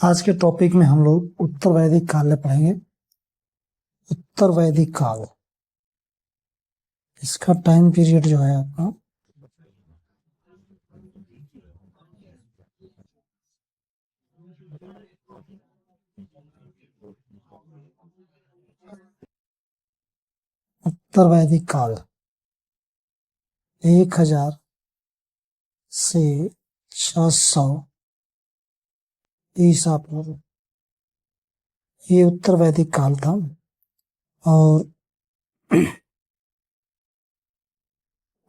आज के टॉपिक में हम लोग उत्तर वैदिक काल में पढ़ेंगे। उत्तर वैदिक काल, इसका टाइम पीरियड जो है आपका उत्तर वैदिक काल 1000 से 600 ईसा पूर्व, ये उत्तर वैदिक काल था। और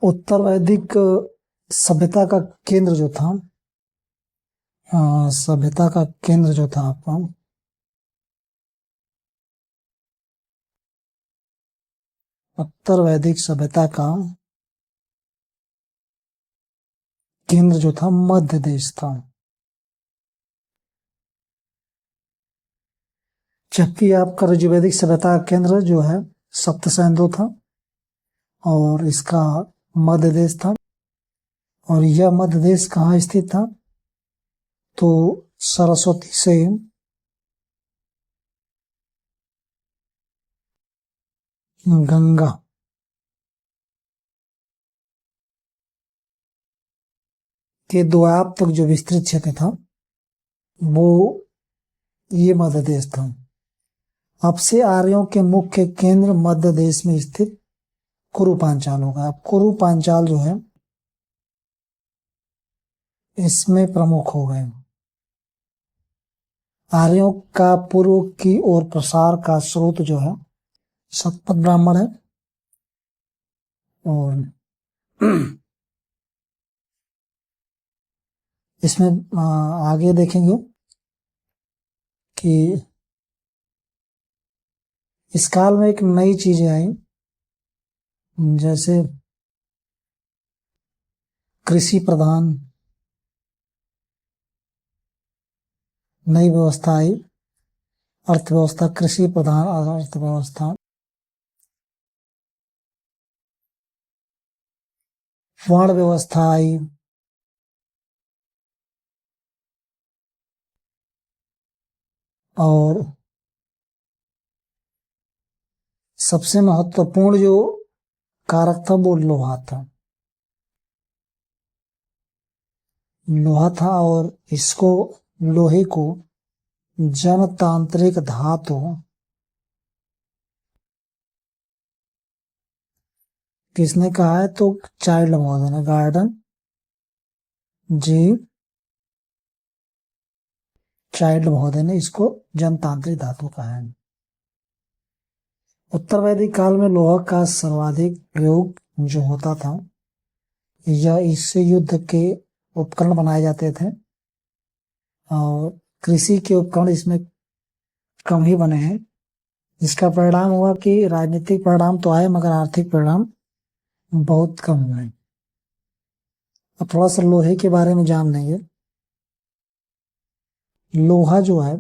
उत्तर वैदिक सभ्यता का केंद्र जो था, सभ्यता का केंद्र जो था आपका उत्तर वैदिक सभ्यता का केंद्र जो था मध्य देश था, जबकि आपका ऋजुवैदिक सभ्यता का केंद्र जो है सप्त सैंधव था और इसका मध्य देश था। और यह मध्य देश कहाँ स्थित था? तो सरस्वती से गंगा के द्वीप तक जो विस्तृत क्षेत्र था वो ये मध्य देश था। अब से आर्यों के मुख्य केंद्र मध्य देश में स्थित कुरु पांचाल होगा। अब कुरु पांचाल जो है इसमें प्रमुख हो गए। आर्यों का पूर्व की ओर प्रसार का स्रोत जो है शतपथ ब्राह्मण है। और इसमें आगे देखेंगे कि इस काल में एक नई चीजें आई, जैसे कृषि प्रधान नई व्यवस्था आई, अर्थव्यवस्था, कृषि प्रधान अर्थव्यवस्था, वर्ण व्यवस्था आई, और सबसे महत्वपूर्ण जो कारक था वो लोहा था। लोहा था और इसको, लोहे को जनतांत्रिक धातु किसने कहा है? तो चाइल्ड महोदय ने, गार्डन जी चाइल्ड महोदय ने इसको जनतांत्रिक धातु कहा है। उत्तर वैदिक काल में लोहा का सर्वाधिक प्रयोग जो होता था, या इससे युद्ध के उपकरण बनाए जाते थे, और कृषि के उपकरण इसमें कम ही बने हैं। जिसका परिणाम हुआ कि राजनीतिक परिणाम तो आए मगर आर्थिक परिणाम बहुत कम हुए। अब थोड़ा सा लोहे के बारे में जान लेंगे। लोहा जो है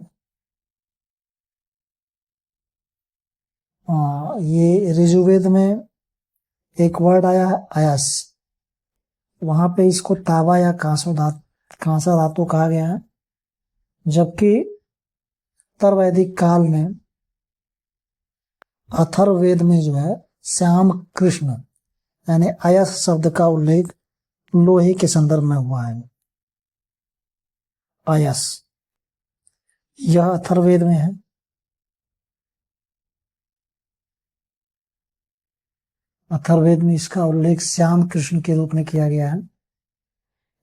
ये ऋजुवेद में एक वर्ड आया है अयस, वहां पे इसको तावा या कांसा धातु कहा गया है। जबकि उत्तर वैदिक काल में अथर्ववेद में जो है श्याम कृष्ण यानी अयस शब्द का उल्लेख लोहे के संदर्भ में हुआ है। अयस यह अथर्ववेद में है। अथर्ववेद में इसका उल्लेख श्याम कृष्ण के रूप में किया गया है,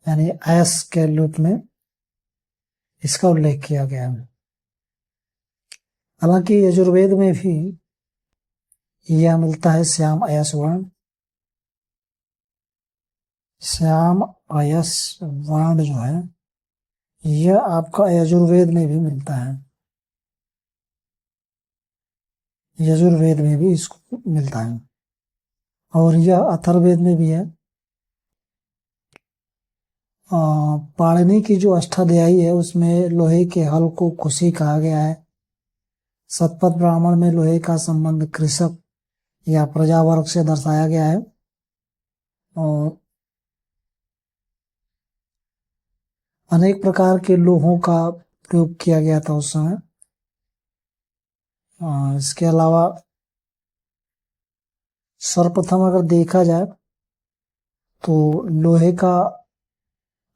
यानी अयस के रूप में इसका उल्लेख किया गया है। हालांकि यजुर्वेद में भी यह मिलता है श्याम अयस वर्ण। श्याम अयस वर्ण जो है यह आपका यजुर्वेद में भी मिलता है। यजुर्वेद में भी इसको मिलता है और यह अथर्ववेद में भी है। पाणिनि की जो अष्टाध्यायी है उसमें लोहे के हल को कुशी कहा गया है। शतपथ ब्राह्मण में लोहे का संबंध कृषक या प्रजा वर्ग से दर्शाया गया है। और अनेक प्रकार के लोहों का प्रयोग किया गया था उस समय। इसके अलावा सर्वप्रथम अगर देखा जाए तो लोहे का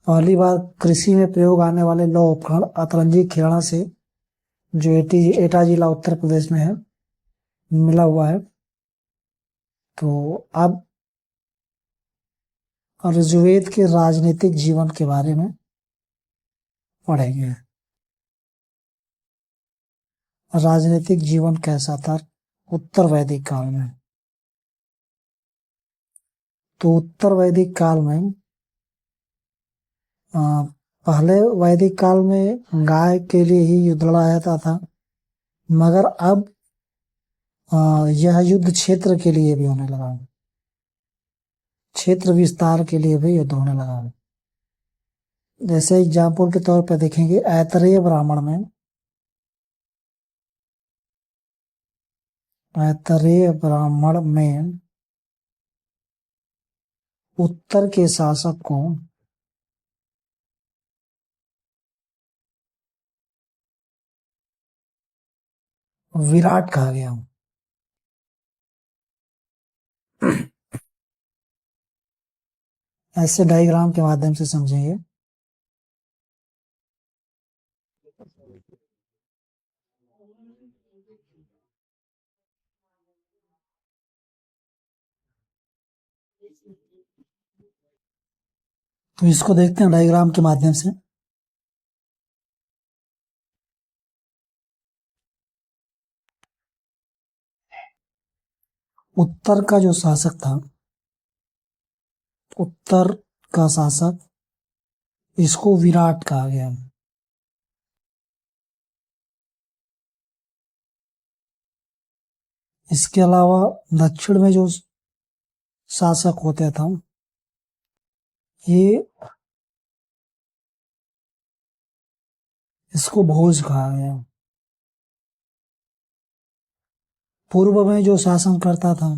पहली बार कृषि में प्रयोग आने वाले लौह उपकरण अतरंजी खेड़ा से, जो एटा जिला उत्तर प्रदेश में है, मिला हुआ है। तो अब ऋग्वेद के राजनीतिक जीवन के बारे में पढ़ेंगे। राजनीतिक जीवन कैसा था उत्तर वैदिक काल में। तो उत्तर वैदिक काल में पहले वैदिक काल में गाय के लिए ही युद्ध लड़ा जाता था, मगर अब यह युद्ध क्षेत्र के लिए भी होने लगा, क्षेत्र विस्तार के लिए भी युद्ध होने लगा। जैसे एग्जाम्पल के तौर पर देखेंगे, ऐतरेय ब्राह्मण में, ऐतरेय ब्राह्मण में उत्तर के शासक को विराट कहा गया। ऐसे डायग्राम के माध्यम से समझेंगे। तो इसको देखते हैं डायग्राम के माध्यम से। उत्तर का जो शासक था, उत्तर का शासक, इसको विराट कहा गया। इसके अलावा दक्षिण में जो शासक होते थे, ये इसको भोज कहा गया। पूर्व में जो शासन करता था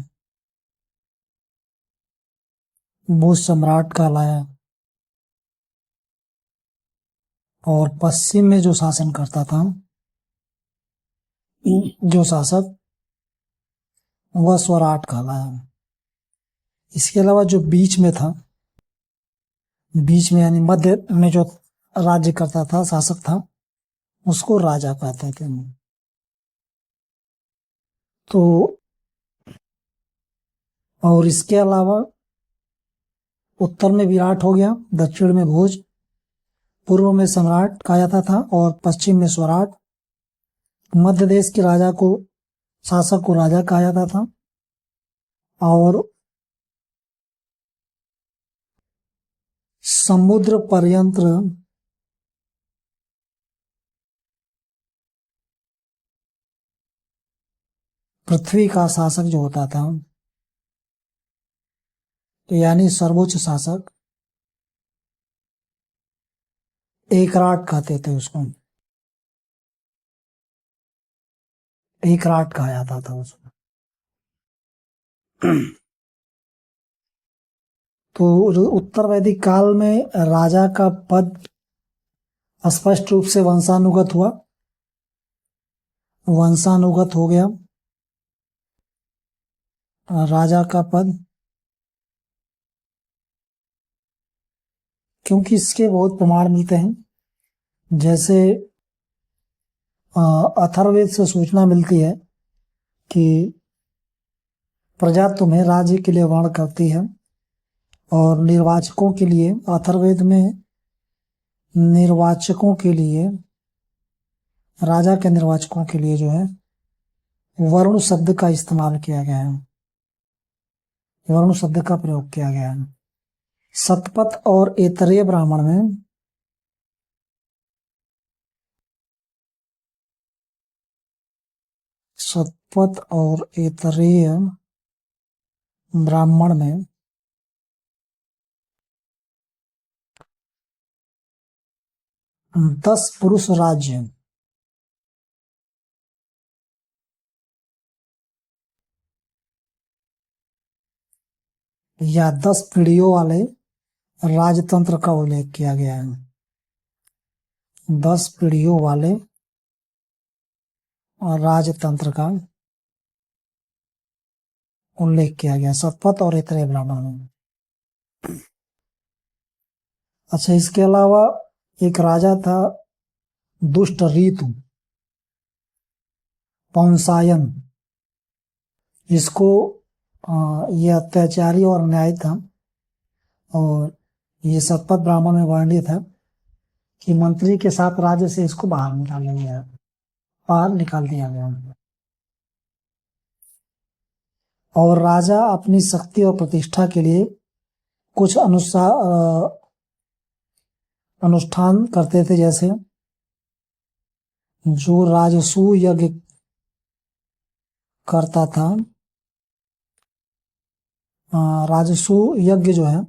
वो सम्राट कहलाया, और पश्चिम में जो शासन करता था, जो शासक, वह स्वराट कहलाया। इसके अलावा जो बीच में था, बीच में यानी मध्य में जो राज्य करता था, शासक था, उसको राजा कहते थे। तो और इसके अलावा उत्तर में विराट हो गया, दक्षिण में भोज, पूर्व में सम्राट कहा जाता था और पश्चिम में स्वराट। मध्य देश के राजा को, शासक को राजा कहा जाता था, और समुद्र पर्यंत पृथ्वी का शासक जो होता था, तो यानी सर्वोच्च शासक, एकराट कहते थे उसको, एकराट कहा जाता था उसको। तो उत्तर वैदिक काल में राजा का पद स्पष्ट रूप से वंशानुगत हुआ, वंशानुगत हो गया राजा का पद, क्योंकि इसके बहुत प्रमाण मिलते हैं। जैसे अथर्ववेद से सूचना मिलती है कि प्रजा तुम्हें राज्य के लिए वर्ण करती है, और निर्वाचकों के लिए, अथर्ववेद में निर्वाचकों के लिए, राजा के निर्वाचकों के लिए जो है वरुण शब्द का इस्तेमाल किया गया है, वरुण शब्द का प्रयोग किया गया है। सतपथ और ऐतरेय ब्राह्मण में सतपथ और ऐतरेय ब्राह्मण में 10 पुरुष राज्य, या 10 पीढ़ियों वाले राजतंत्र का उल्लेख किया गया है। 10 पीढ़ियों वाले राजतंत्र का उल्लेख किया गया शतपथ और ऐतरेय ब्राह्मण में। अच्छा, इसके अलावा एक राजा था दुष्ट ऋतु पौंसायन। इसको ये अत्याचारी और अन्यायी था, और ये शतपथ ब्राह्मण में वर्णित है कि मंत्री के साथ राज्य से इसको बाहर निकाल दिया गया। और राजा अपनी शक्ति और प्रतिष्ठा के लिए कुछ अनुष्ठान करते थे, जैसे जो राजसूय यज्ञ करता था। राजसूय यज्ञ जो है,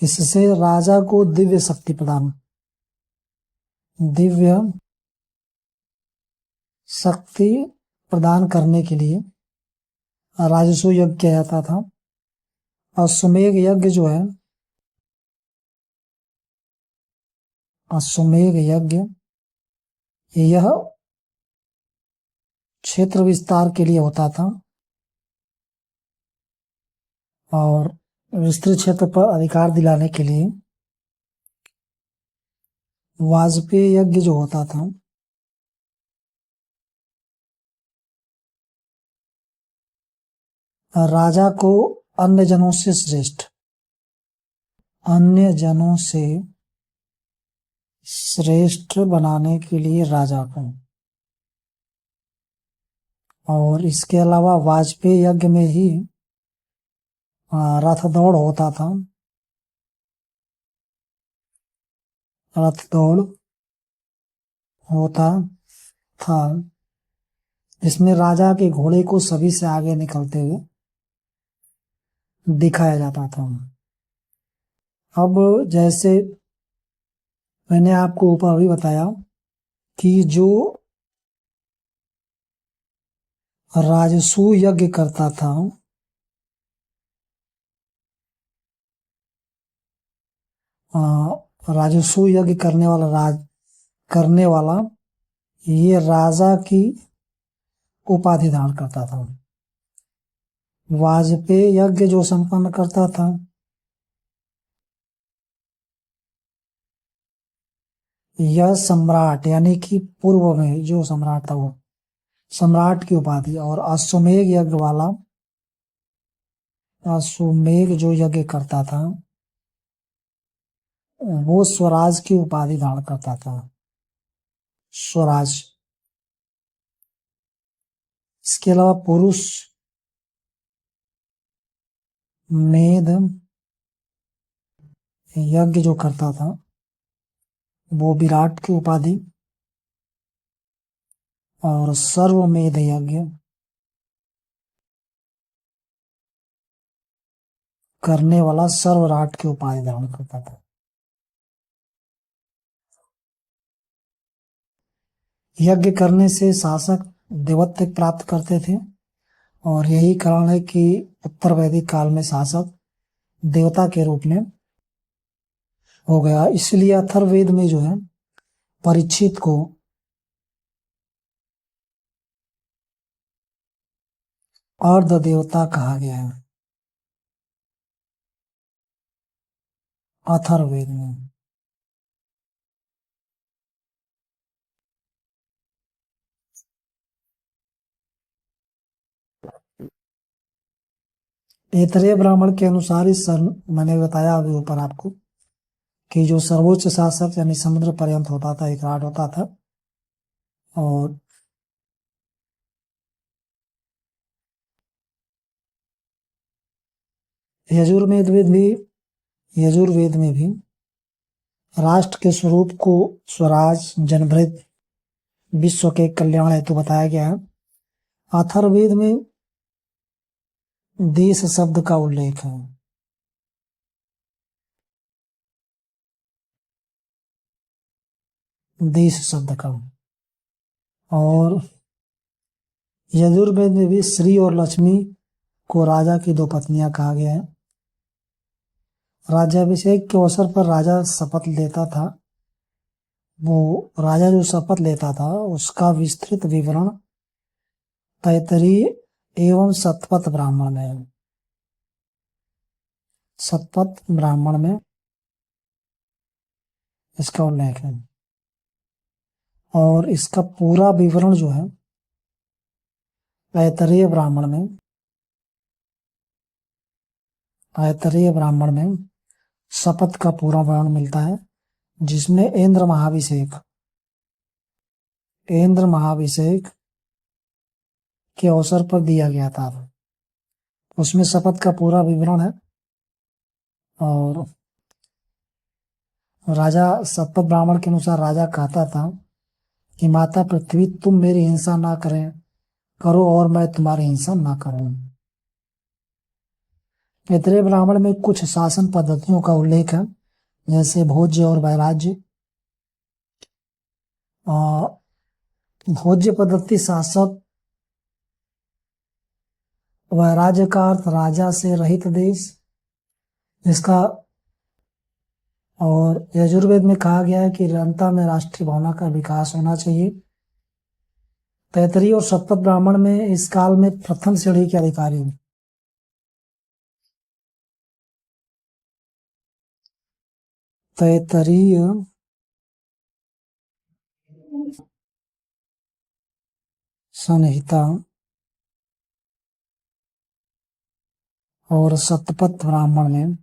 इससे राजा को दिव्य शक्ति प्रदान करने के लिए राजसूय यज्ञ किया जाता था। अश्वमेध यज्ञ जो है, अश्वमेध यज्ञ यह क्षेत्र विस्तार के लिए होता था और विस्तृत क्षेत्र पर अधिकार दिलाने के लिए। वाजपेय यज्ञ जो होता था, राजा को अन्य जनों से श्रेष्ठ बनाने के लिए राजा को। और इसके अलावा वाजपेय यज्ञ में ही रथ दौड़ होता था। जिसमें राजा के घोड़े को सभी से आगे निकलते हुए दिखाया जाता था। अब जैसे मैंने आपको ऊपर भी बताया कि जो राजसूय यज्ञ करता था, राजसूय यज्ञ करने वाला ये राजा की उपाधि धारण करता था। वाजपेय यज्ञ जो संपन्न करता था, यह सम्राट यानी कि पूर्व में जो सम्राट था वो सम्राट की उपाधि। और अश्वमेध जो यज्ञ करता था वो स्वराज की उपाधि धारण करता था। स्वराज। इसके अलावा पुरुष मेध यज्ञ जो करता था वो विराट की उपाधि। और सर्वमेध यज्ञ करने वाला सर्वराट की उपाधि धारण करता था। यज्ञ करने से शासक देवत्व प्राप्त करते थे, और यही कारण है कि उत्तर वैदिक काल में शासक देवता के रूप में हो गया। इसलिए अथर्ववेद में जो है परीक्षित को अर्ध देवता कहा गया है अथर्ववेद में। ऐतरेय ब्राह्मण के अनुसार मैंने बताया अभी ऊपर आपको कि जो सर्वोच्च शासक यानी समुद्र पर्यंत होता था, एक राट होता था। और यजुर्वेद में भी राष्ट्र के स्वरूप को स्वराज, जनभृत, विश्व के कल्याण हेतु बताया गया है। अथर्ववेद में देश शब्द का उल्लेख है। देश शब्द का। और यजुर्वेद में भी श्री और लक्ष्मी को राजा की दो पत्नियां कहा गया है। राज्याभिषेक के अवसर पर राजा शपथ लेता था वो राजा जो शपथ लेता था उसका विस्तृत विवरण तैत्तरीय एवं शतपथ ब्राह्मण में है। शतपथ ब्राह्मण में इसका उल्लेख है और इसका पूरा विवरण जो है तैत्तरीय ब्राह्मण में तैत्तरीय ब्राह्मण में शपथ का पूरा वर्णन मिलता है, जिसमें इंद्र महाभिषेक के अवसर पर दिया गया था। उसमें शपथ का पूरा विवरण है और राजा शतपथ ब्राह्मण के अनुसार राजा कहता था कि माता पृथ्वी तुम मेरी हिंसा ना करो और मैं तुम्हारी हिंसा ना करूं। तैत्तरीय ब्राह्मण में कुछ शासन पद्धतियों का उल्लेख है, जैसे भोज्य और वैराज्य। भोज्य पद्धति शासक, वैराज्य का अर्थ राजा से रहित देश, जिसका और यजुर्वेद में कहा गया है कि जनता में राष्ट्रीय भावना का विकास होना चाहिए। तैत्तरीय और शतपथ ब्राह्मण में इस काल में प्रथम श्रेणी के अधिकारी तैत्तरीय संहिता और शतपथ ब्राह्मण में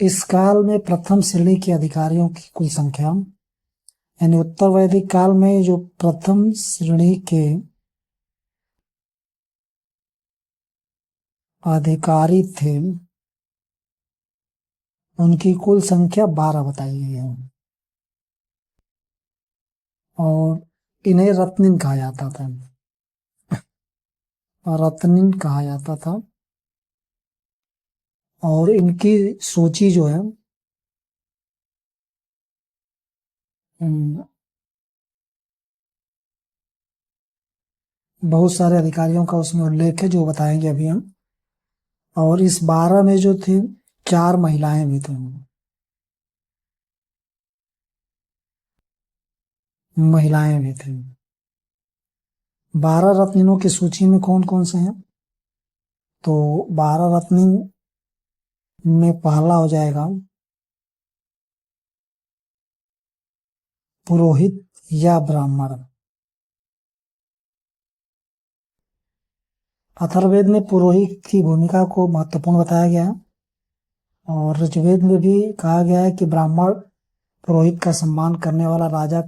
इस काल में प्रथम श्रेणी के अधिकारियों की कुल संख्या, यानी उत्तर वैदिक काल में जो प्रथम श्रेणी के अधिकारी थे उनकी कुल संख्या 12 बताई गई है और इन्हें रत्निन कहा जाता था। रत्निन कहा जाता था और इनकी सूची जो है बहुत सारे अधिकारियों का उसमें उल्लेख है जो बताएंगे अभी हम। और इस 12 में जो थी 4 महिलाएं भी थी। महिलाएं भी थी। 12 रत्निनों की सूची में कौन कौन से हैं? तो 12 रत्निन में पहला हो जाएगा पुरोहित या ब्राह्मण। अथर्ववेद में पुरोहित की भूमिका को महत्वपूर्ण बताया गया है और ऋग्वेद में भी कहा गया है कि ब्राह्मण पुरोहित का सम्मान करने वाला राजा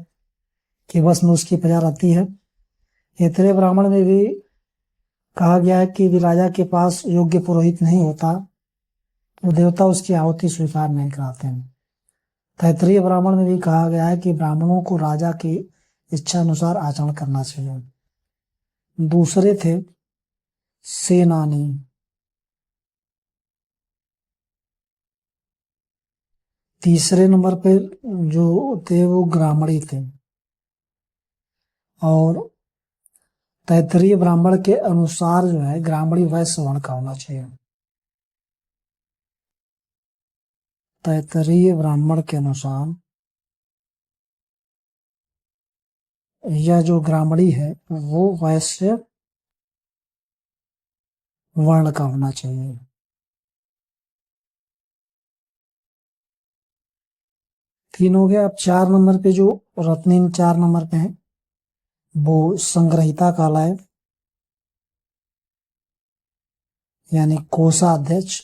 के वश में उसकी प्रजा रहती है। तैत्तरीय ब्राह्मण में भी कहा गया है कि राजा के पास योग्य पुरोहित नहीं होता तो देवता उसकी आहुति स्वीकार नहीं कराते हैं। तैत्तरीय ब्राह्मण में भी कहा गया है कि ब्राह्मणों को राजा की इच्छा अनुसार आचरण करना चाहिए। दूसरे थे सेनानी। तीसरे नंबर पे जो थे वो ग्रामणी थे और तैत्तरीय ब्राह्मण के अनुसार जो है ग्रामणी वैश्य वर्ण का होना चाहिए। तैत्तरीय ब्राह्मण के अनुसार यह जो ग्रामणी है वो वैश्य वर्ण का होना चाहिए। तीन हो गया। अब 4 नंबर पे जो रत्निन 4 नंबर पे है वो संग्रहिता कहलाए, यानी कोषाध्यक्ष।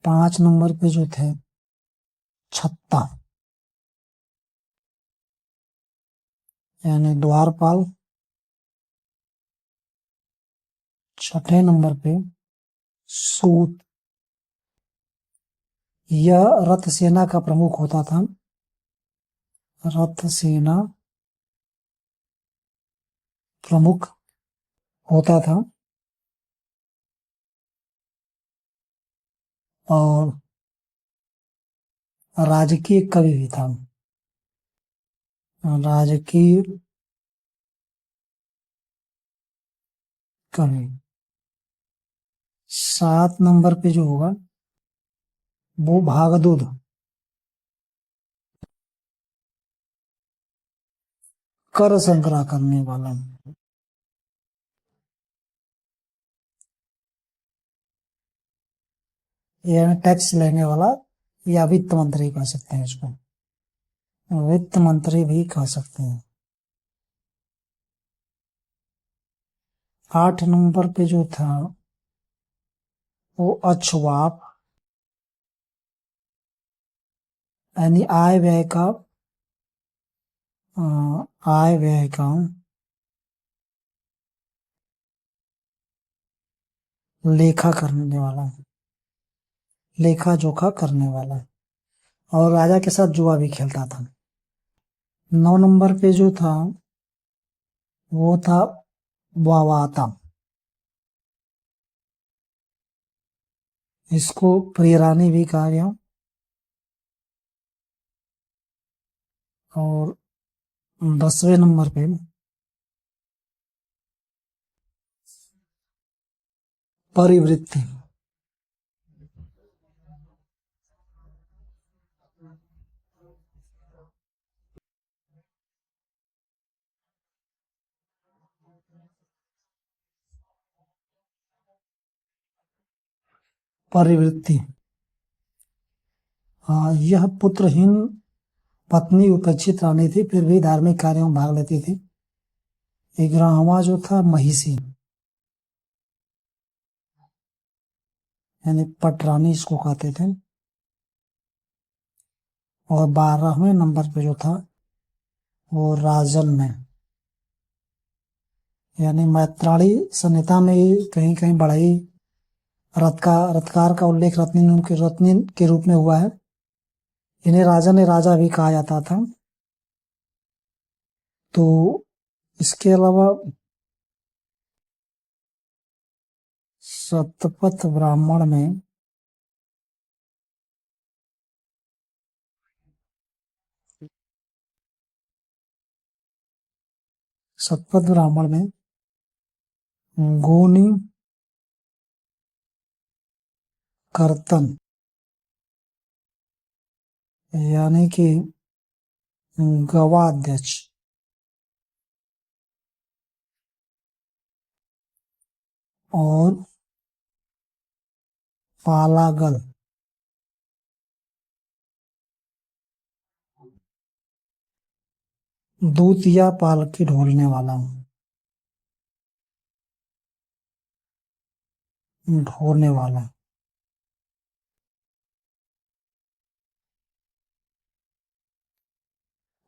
5 नंबर पे जो थे छत्ता, यानी द्वारपाल। 6ठे नंबर पे सूत, यह रथ सेना का प्रमुख होता था। रथ सेना प्रमुख होता था और राजकीय कवि भी था। राजकीय कवि। 7 नंबर पे जो होगा वो भागदूत। कर संग्रह करने वाला, या टैक्स लेने वाला, या वित्त मंत्री कह सकते हैं इसको। वित्त मंत्री भी कह सकते हैं। 8 नंबर पे जो था वो अक्षवाप, यानी आय व्यय का आय व्यय का लेखा करने वाला, लेखा जोखा करने वाला, और राजा के साथ जुआ भी खेलता था। 9 नंबर पे जो था वो था वावाता। इसको प्रियरानी भी कहा गया। और 10वें नंबर पे परिवृत्ति। परिवृत्ति, यह पुत्रहीन पत्नी उपेक्षित रानी थी, फिर भी धार्मिक कार्यों में भाग लेती थी। 11वां जो था महिषी, यानी पटरानी इसको कहते थे। और 12वें नंबर पे जो था वो राजन में, यानी मैत्राणी संहिता में कहीं कहीं बढ़ई रत्कार का उल्लेख रत्निन के रूप में हुआ है। इन्हें राजा ने राजा भी कहा जाता था। तो इसके अलावा शतपथ ब्राह्मण में शतपथ ब्राह्मण में गोनी कर्तन, यानी कि गवाध्यक्ष, और पालागल, दूत या पालकी ढोलने वाला, ढोने वाला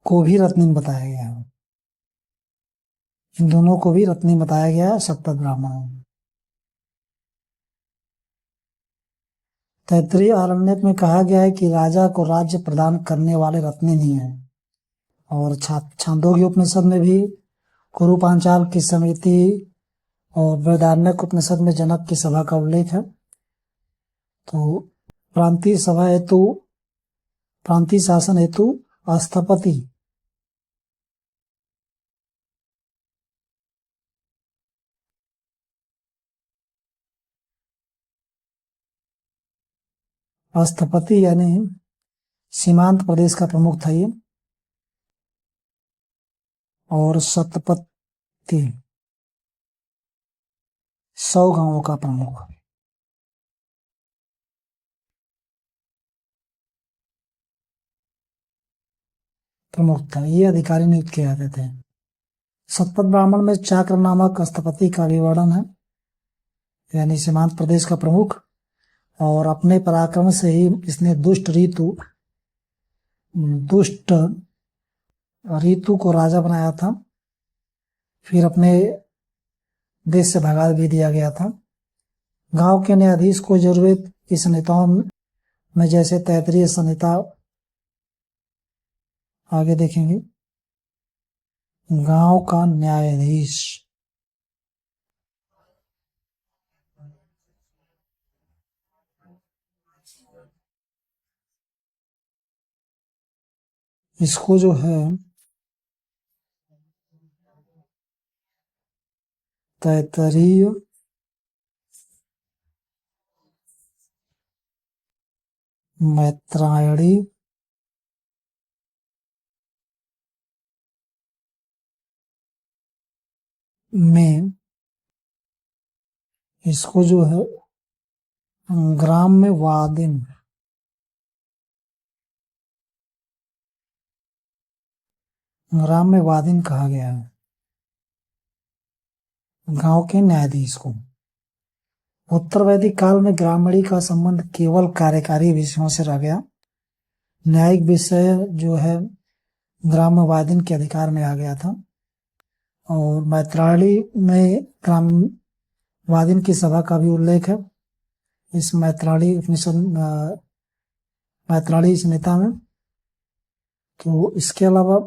को भी रत्निन बताया गया है। इन दोनों को भी रत्निन बताया गया है शतपथ ब्राह्मण में। तैत्तिरीय आरण्यक में कहा गया है कि राजा को राज्य प्रदान करने वाले रत्निन ही हैं। और छांदोग्य उपनिषद में भी कुरु पांचाल की समिति और बृहदारण्यक उपनिषद में जनक की सभा का उल्लेख है। तो प्रांतीय सभा हेतु, प्रांतीय शासन हेतु स्थपति स्थपति यानी सीमांत प्रदेश का प्रमुख था ये। और शतपति 100 गांवों का प्रमुख था। ये अधिकारी नियुक्त किए जाते थे। शतपथ ब्राह्मण में चाक्र नामक स्थपति का विवरण है, यानी सीमांत प्रदेश का प्रमुख। और अपने पराक्रम से ही इसने दुष्ट ऋतु को राजा बनाया था। फिर अपने देश से भगा भी दिया गया था। गांव के न्यायाधीश को जरूरत की संहिताओं में, जैसे तैत्तिरीय संहिता, आगे देखेंगे, गांव का न्यायाधीश इसको जो है तैत्तरीय मैत्रायणी में इसको जो है ग्राम्य वादिन कहा गया है। गांव के न्यायाधीश को उत्तर वैदिक काल में ग्रामणी का संबंध केवल कार्यकारी विषयों से रह गया। न्यायिक विषय जो है ग्राम्यवादीन के अधिकार में आ गया था। और मैत्रायणी में ग्रामवादीन की सभा का भी उल्लेख है इस मैत्रायणी उपनिषद मैत्रायणी संहिता में। तो इसके अलावा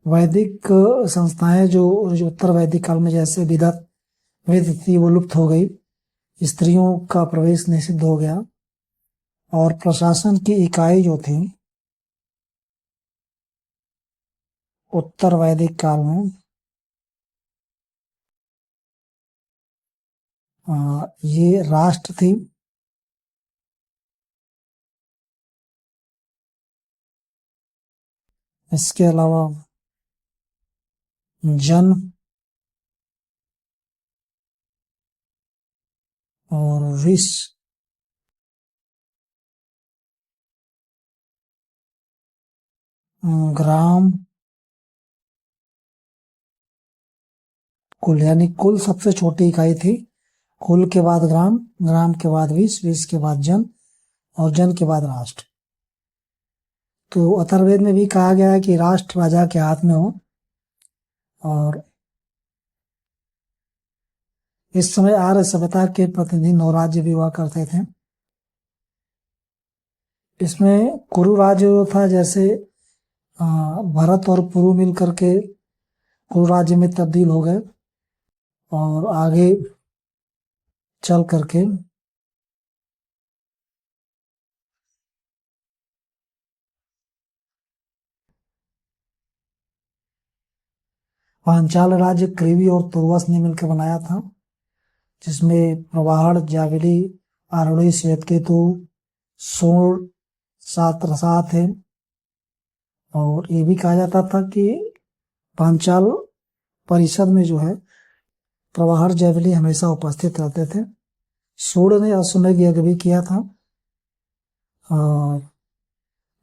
वैदिक संस्थाएं जो उत्तर वैदिक काल में जैसे वेद थी वो लुप्त हो गई, स्त्रियों का प्रवेश निषिद्ध हो गया और प्रशासन की इकाई जो थी उत्तर वैदिक काल में ये राष्ट्र थी। इसके अलावा जन और विष ग्राम कुल, यानी कुल सबसे छोटी इकाई थी। कुल के बाद ग्राम, ग्राम के बाद विष, विष के बाद जन और जन के बाद राष्ट्र। तो अथर्ववेद में भी कहा गया है कि राष्ट्र राजा के हाथ में हो। और इस समय आर्य सभ्यता के प्रतिनिधि नौ राज्य भी हुआ करते थे। इसमें कुरु राज्य था, जैसे भरत और पुरु मिल करके कुरु राज्य में तब्दील हो गए और आगे चल करके पांचाल राज्य कृवि और तुर्वस ने मिलकर बनाया था, जिसमें प्रवाहण, जाविली, आरुणी, श्वेतकेतु, सोण, सात थे। और ये भी कहा जाता था कि पांचाल परिषद में जो है प्रवाहर, जाविली हमेशा उपस्थित रहते थे। सूर्य ने अश्वमेध यज्ञ भी किया था।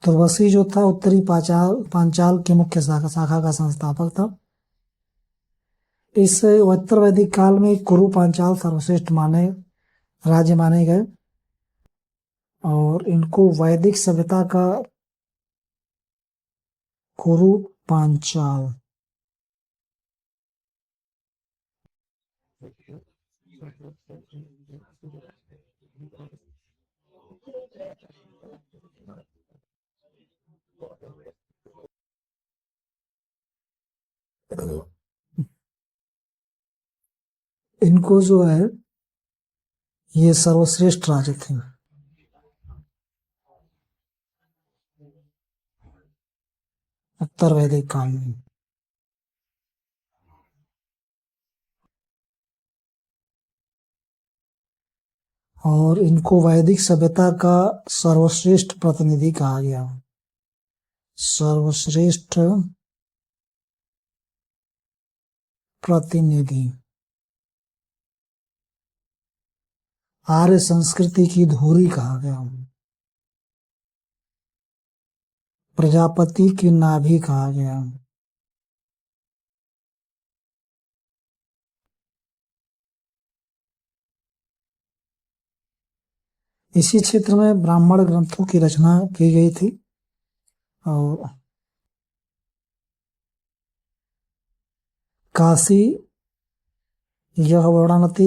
तुर्वसी जो था उत्तरी पांचाल के मुख्य शाखा का संस्थापक था। इस उत्तर वैदिक काल में कुरु पांचाल सर्वश्रेष्ठ राज्य माने गए और इनको वैदिक सभ्यता का कुरु पांचाल इनको जो है ये सर्वश्रेष्ठ राज्य थे। उत्तर वैदिक काल में और इनको वैदिक सभ्यता का सर्वश्रेष्ठ प्रतिनिधि कहा गया। सर्वश्रेष्ठ प्रतिनिधि, आर्य संस्कृति की धुरी कहा गया। प्रजापति की नाभि कहा गया। इसी क्षेत्र में ब्राह्मण ग्रंथों की रचना की गई थी और काशी यह वरुणावती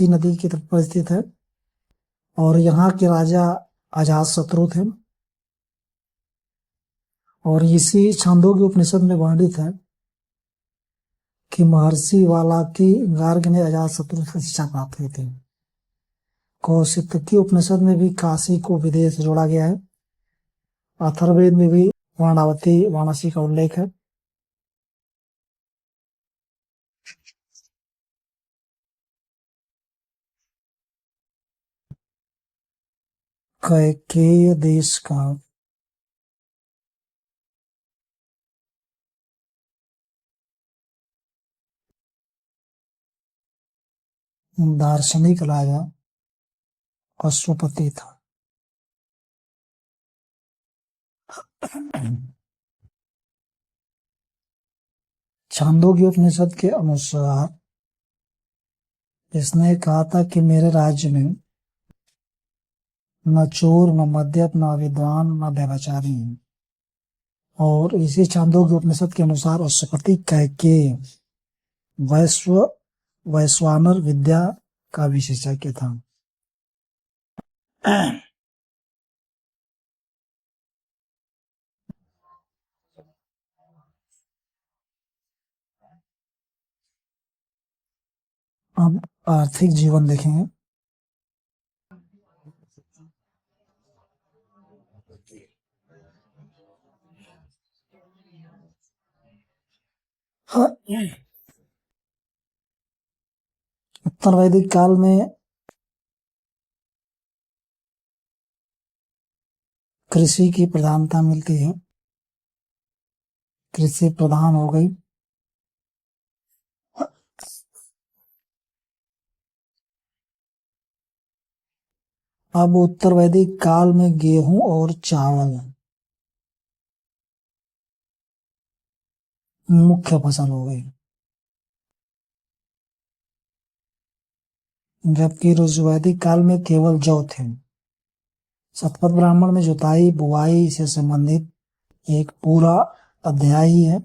नदी की तट पर स्थित है और यहाँ के राजा अजातशत्रु थे। और इसी छांदोग्य उपनिषद में वर्णित है कि महर्षि वाल्मीकि गार्ग ने अजातशत्रु से शिक्षा प्राप्त की थी। कौशितकी उपनिषद में भी काशी को विदेश जोड़ा गया है अथर्ववेद में भी वर्णावती वाराणसी का उल्लेख है। कैकेय देश का दार्शनिक राजा अश्वपति था। छांदोग्य उपनिषद के अनुसार इसने कहा था कि मेरे राज्य में न चोर, न मद्यप, न विद्वान, न व्यभिचारी हैं। और इसी छांदोग्य उपनिषद के अनुसार अश्वपति कैकेय वैश्वानर विद्या का विशेषज्ञ था। अब आर्थिक जीवन देखेंगे। उत्तर वैदिक काल में कृषि की प्रधानता मिलती है, कृषि प्रधान हो गई। अब उत्तर वैदिक काल में गेहूं और चावल मुख्य फसल हो गई, जबकि ऋजुवैदिक काल में केवल जौ थे। शतपथ ब्राह्मण में जुताई बुआई से संबंधित एक पूरा अध्याय ही है।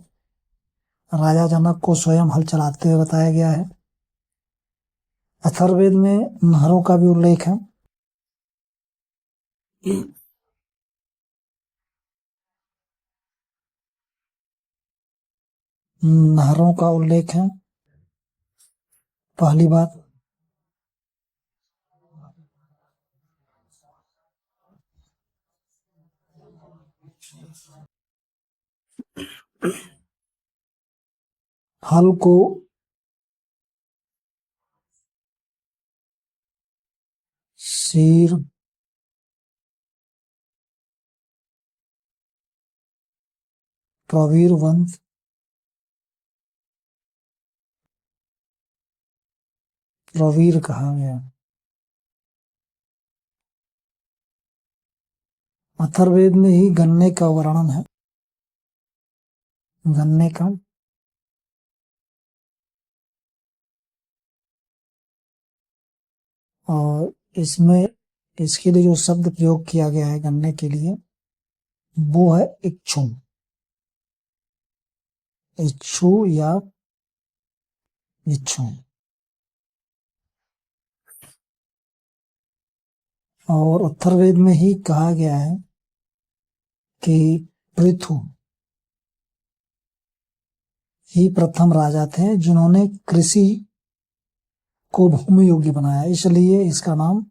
राजा जनक को स्वयं हल चलाते हुए बताया गया है। अथर्ववेद में नहरों का भी उल्लेख है। नहरों का उल्लेख है। पहली बात, हल को शीर, प्रवीर वंश, प्रवीर कहा गया। अथर्ववेद में ही गन्ने का वर्णन है। गन्ने का और इसमें इसके लिए जो शब्द प्रयोग किया गया है गन्ने के लिए वो है इक्षु। इक्षु या इक्षु। और अथर्ववेद में ही कहा गया है कि पृथु ही प्रथम राजा थे जिन्होंने कृषि को भूमि योग्य बनाया, इसलिए इसका नाम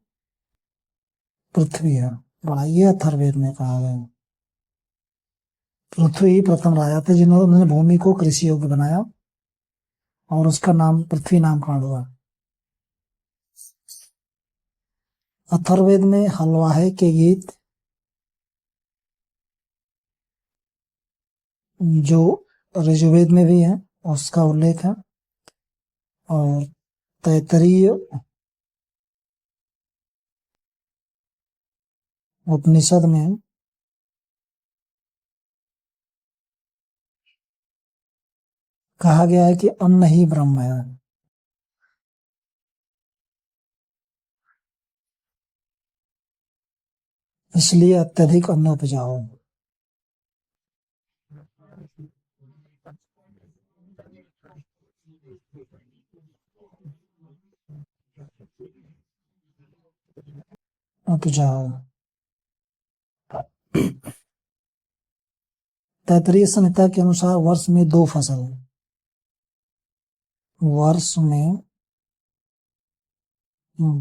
पृथ्वी है। बड़ा ये अथर्ववेद में कहा गया। पृथ्वी ही प्रथम राजा थे जिन्होंने भूमि को कृषि योग्य बनाया और उसका नाम पृथ्वी नामकरण हुआ। अथर्ववेद में हलवाहे के गीत जो ऋजुवेद में भी है उसका उल्लेख है। और तैत्तरीय उपनिषद में कहा गया है कि अन्न ही ब्रह्म है, इसलिए अत्यधिक अन्न उपजाओ। उपजाओ। तैत्तरीय संहिता के अनुसार वर्ष में 2 फसल, वर्ष में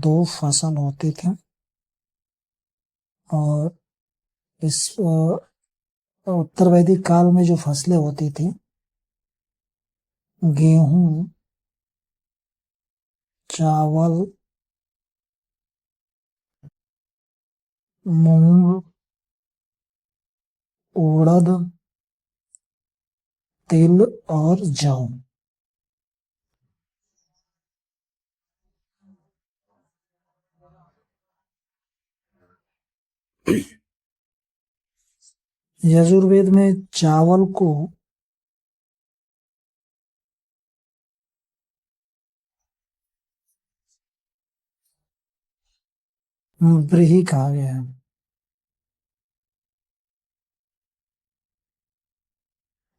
2 फसल होते थे। और इस उत्तर वैदिक काल में जो फसलें होती थी, गेहूं, चावल, मूंग, उड़द, तिल और जौ। यजुर्वेद में चावल को व्रीहि कहा गया है,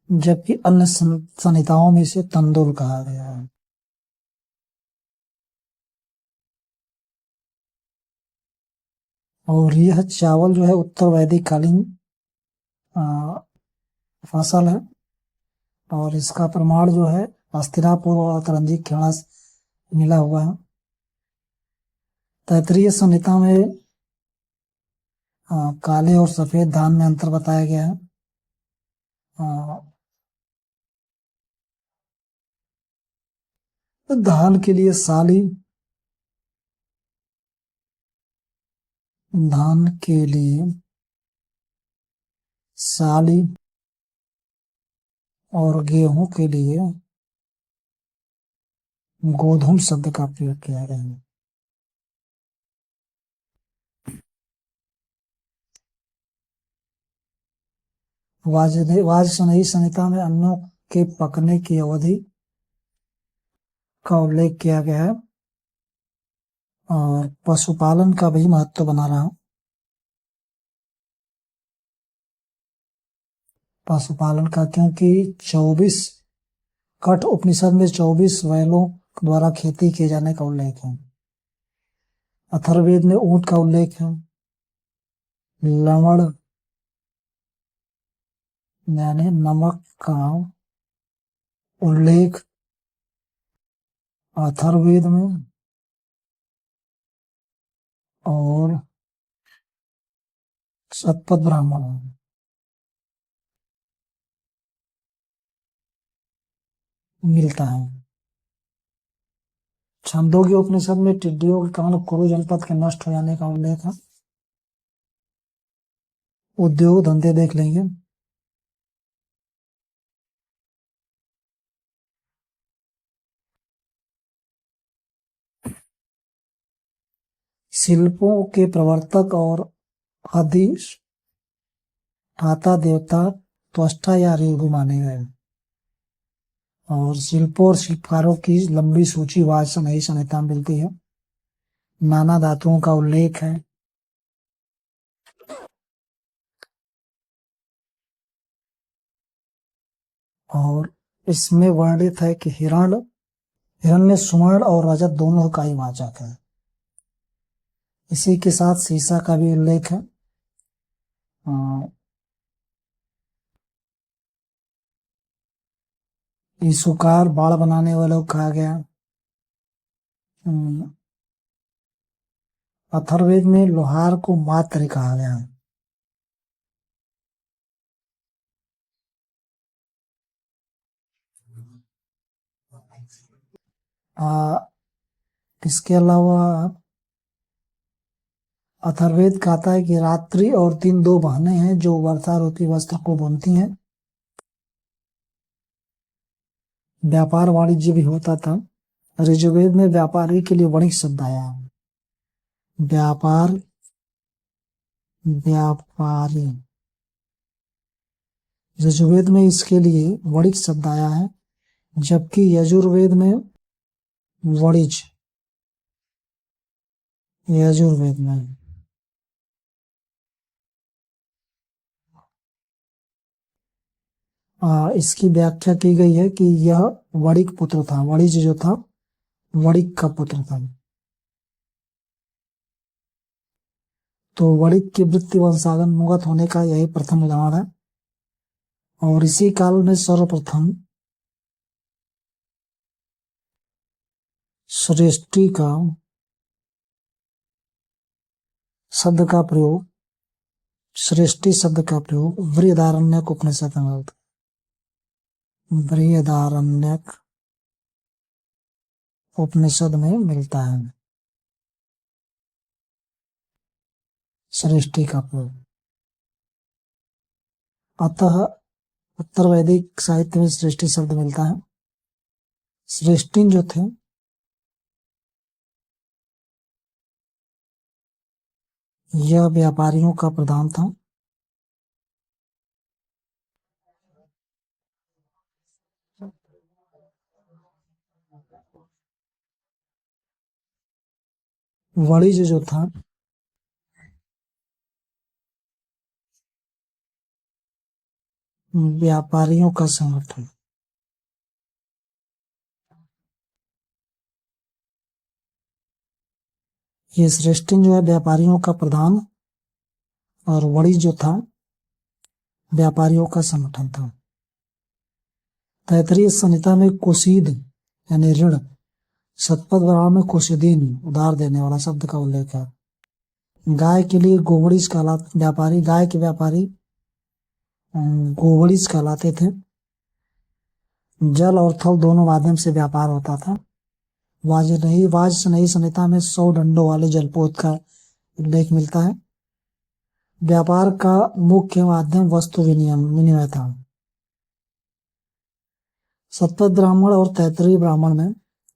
जबकि अन्य संहिताओं में इसे तंदुल कहा गया है। और यह चावल जो है उत्तर वैदिक कालीन फसल है, और इसका प्रमाण जो है हस्तिनापुर और अतरंजी खेड़ा से मिला हुआ है। तैत्तिरीय संहिता में काले और सफेद धान में अंतर बताया गया है। धान के लिए साली, धान के लिए साली और गेहूं के लिए गोधूम शब्द का प्रयोग किया गया है। वाजसनेयी संहिता में अन्नों के पकने की अवधि का उल्लेख किया गया है, और पशुपालन का भी महत्व बना रहा। पशुपालन का, क्योंकि 24 कठ उपनिषद में 24 बैलों द्वारा खेती किए जाने का उल्लेख है। अथर्ववेद में ऊंट का उल्लेख है। लवण यानी नमक का उल्लेख अथर्ववेद में और शतपथ ब्राह्मण में मिलता है। छंदोग्य उपनिषद में टिड्डियों के कारण कुरु जनपद के नष्ट हो जाने का उल्लेख है। उद्योग धंधे देख लेंगे। शिल्पों के प्रवर्तक और अधिष्ठाता देवता त्वष्टा या ऋभु माने गए, और शिल्पों और शिल्पकारों की लंबी सूची वाजसनेयी संहिता में मिलती है। नाना धातुओं का उल्लेख है। और इसमें वर्णित है कि हिरण्य सुवर्ण और रजत दोनों का ही वाचक है। इसी के साथ सीसा का भी उल्लेख है। ईसुकार बाड़ बनाने वालों को कहा गया। अथर्ववेद में लोहार को मात्र कहा गया है। इसके अलावा अथर्ववेद कहता है कि रात्रि और दिन दो बहनें हैं जो वर्षारूपी वस्त्र को बुनती हैं। व्यापार वाणिज्य भी होता था। ऋजुवेद में व्यापारी के लिए वणिक शब्द आया है। व्यापारी ऋजुवेद में इसके लिए वणिक शब्द आया है, जबकि यजुर्वेद में वणिज यजुर्वेद में इसकी व्याख्या की गई है कि यह वणिक पुत्र था। वणिज जो था वणिक का पुत्र था। तो वणिक की वृत्ति वंशागम मुगत होने का यही प्रथम उदाहरण है। और इसी काल में सर्वप्रथम सृष्टि का शब्द का प्रयोग सृष्टि शब्द का प्रयोग बृहदारण्यक उपनिषद में मिलता है। बृहदारण्यक उपनिषद में मिलता है सृष्टि का प्रयोग। अतः उत्तर वैदिक साहित्य में सृष्टि शब्द मिलता है। सृष्टि जो थे यह व्यापारियों का प्रधान था। वाणिज्य जो था व्यापारियों का संगठन। ये सृष्टि जो है व्यापारियों का प्रधान और वाणिज्य जो था व्यापारियों का संगठन था। तैत्तिरीय संहिता में कुसीद यानी ऋण, शतपथ ब्राह्मण में कुशीदीन उधार देने वाला शब्द का उल्लेख है। गाय के लिए गोवड़ीज कहलाते व्यापारी, गाय के व्यापारी गोवड़ीज कहलाते थे। जल और थल दोनों माध्यम से व्यापार होता था। वाजसनेयी संहिता में 100 डंडों वाले जलपोत का उल्लेख मिलता है। व्यापार का मुख्य माध्यम वस्तु विनिमय था। शतपथ ब्राह्मण और तैत्तिरीय ब्राह्मण में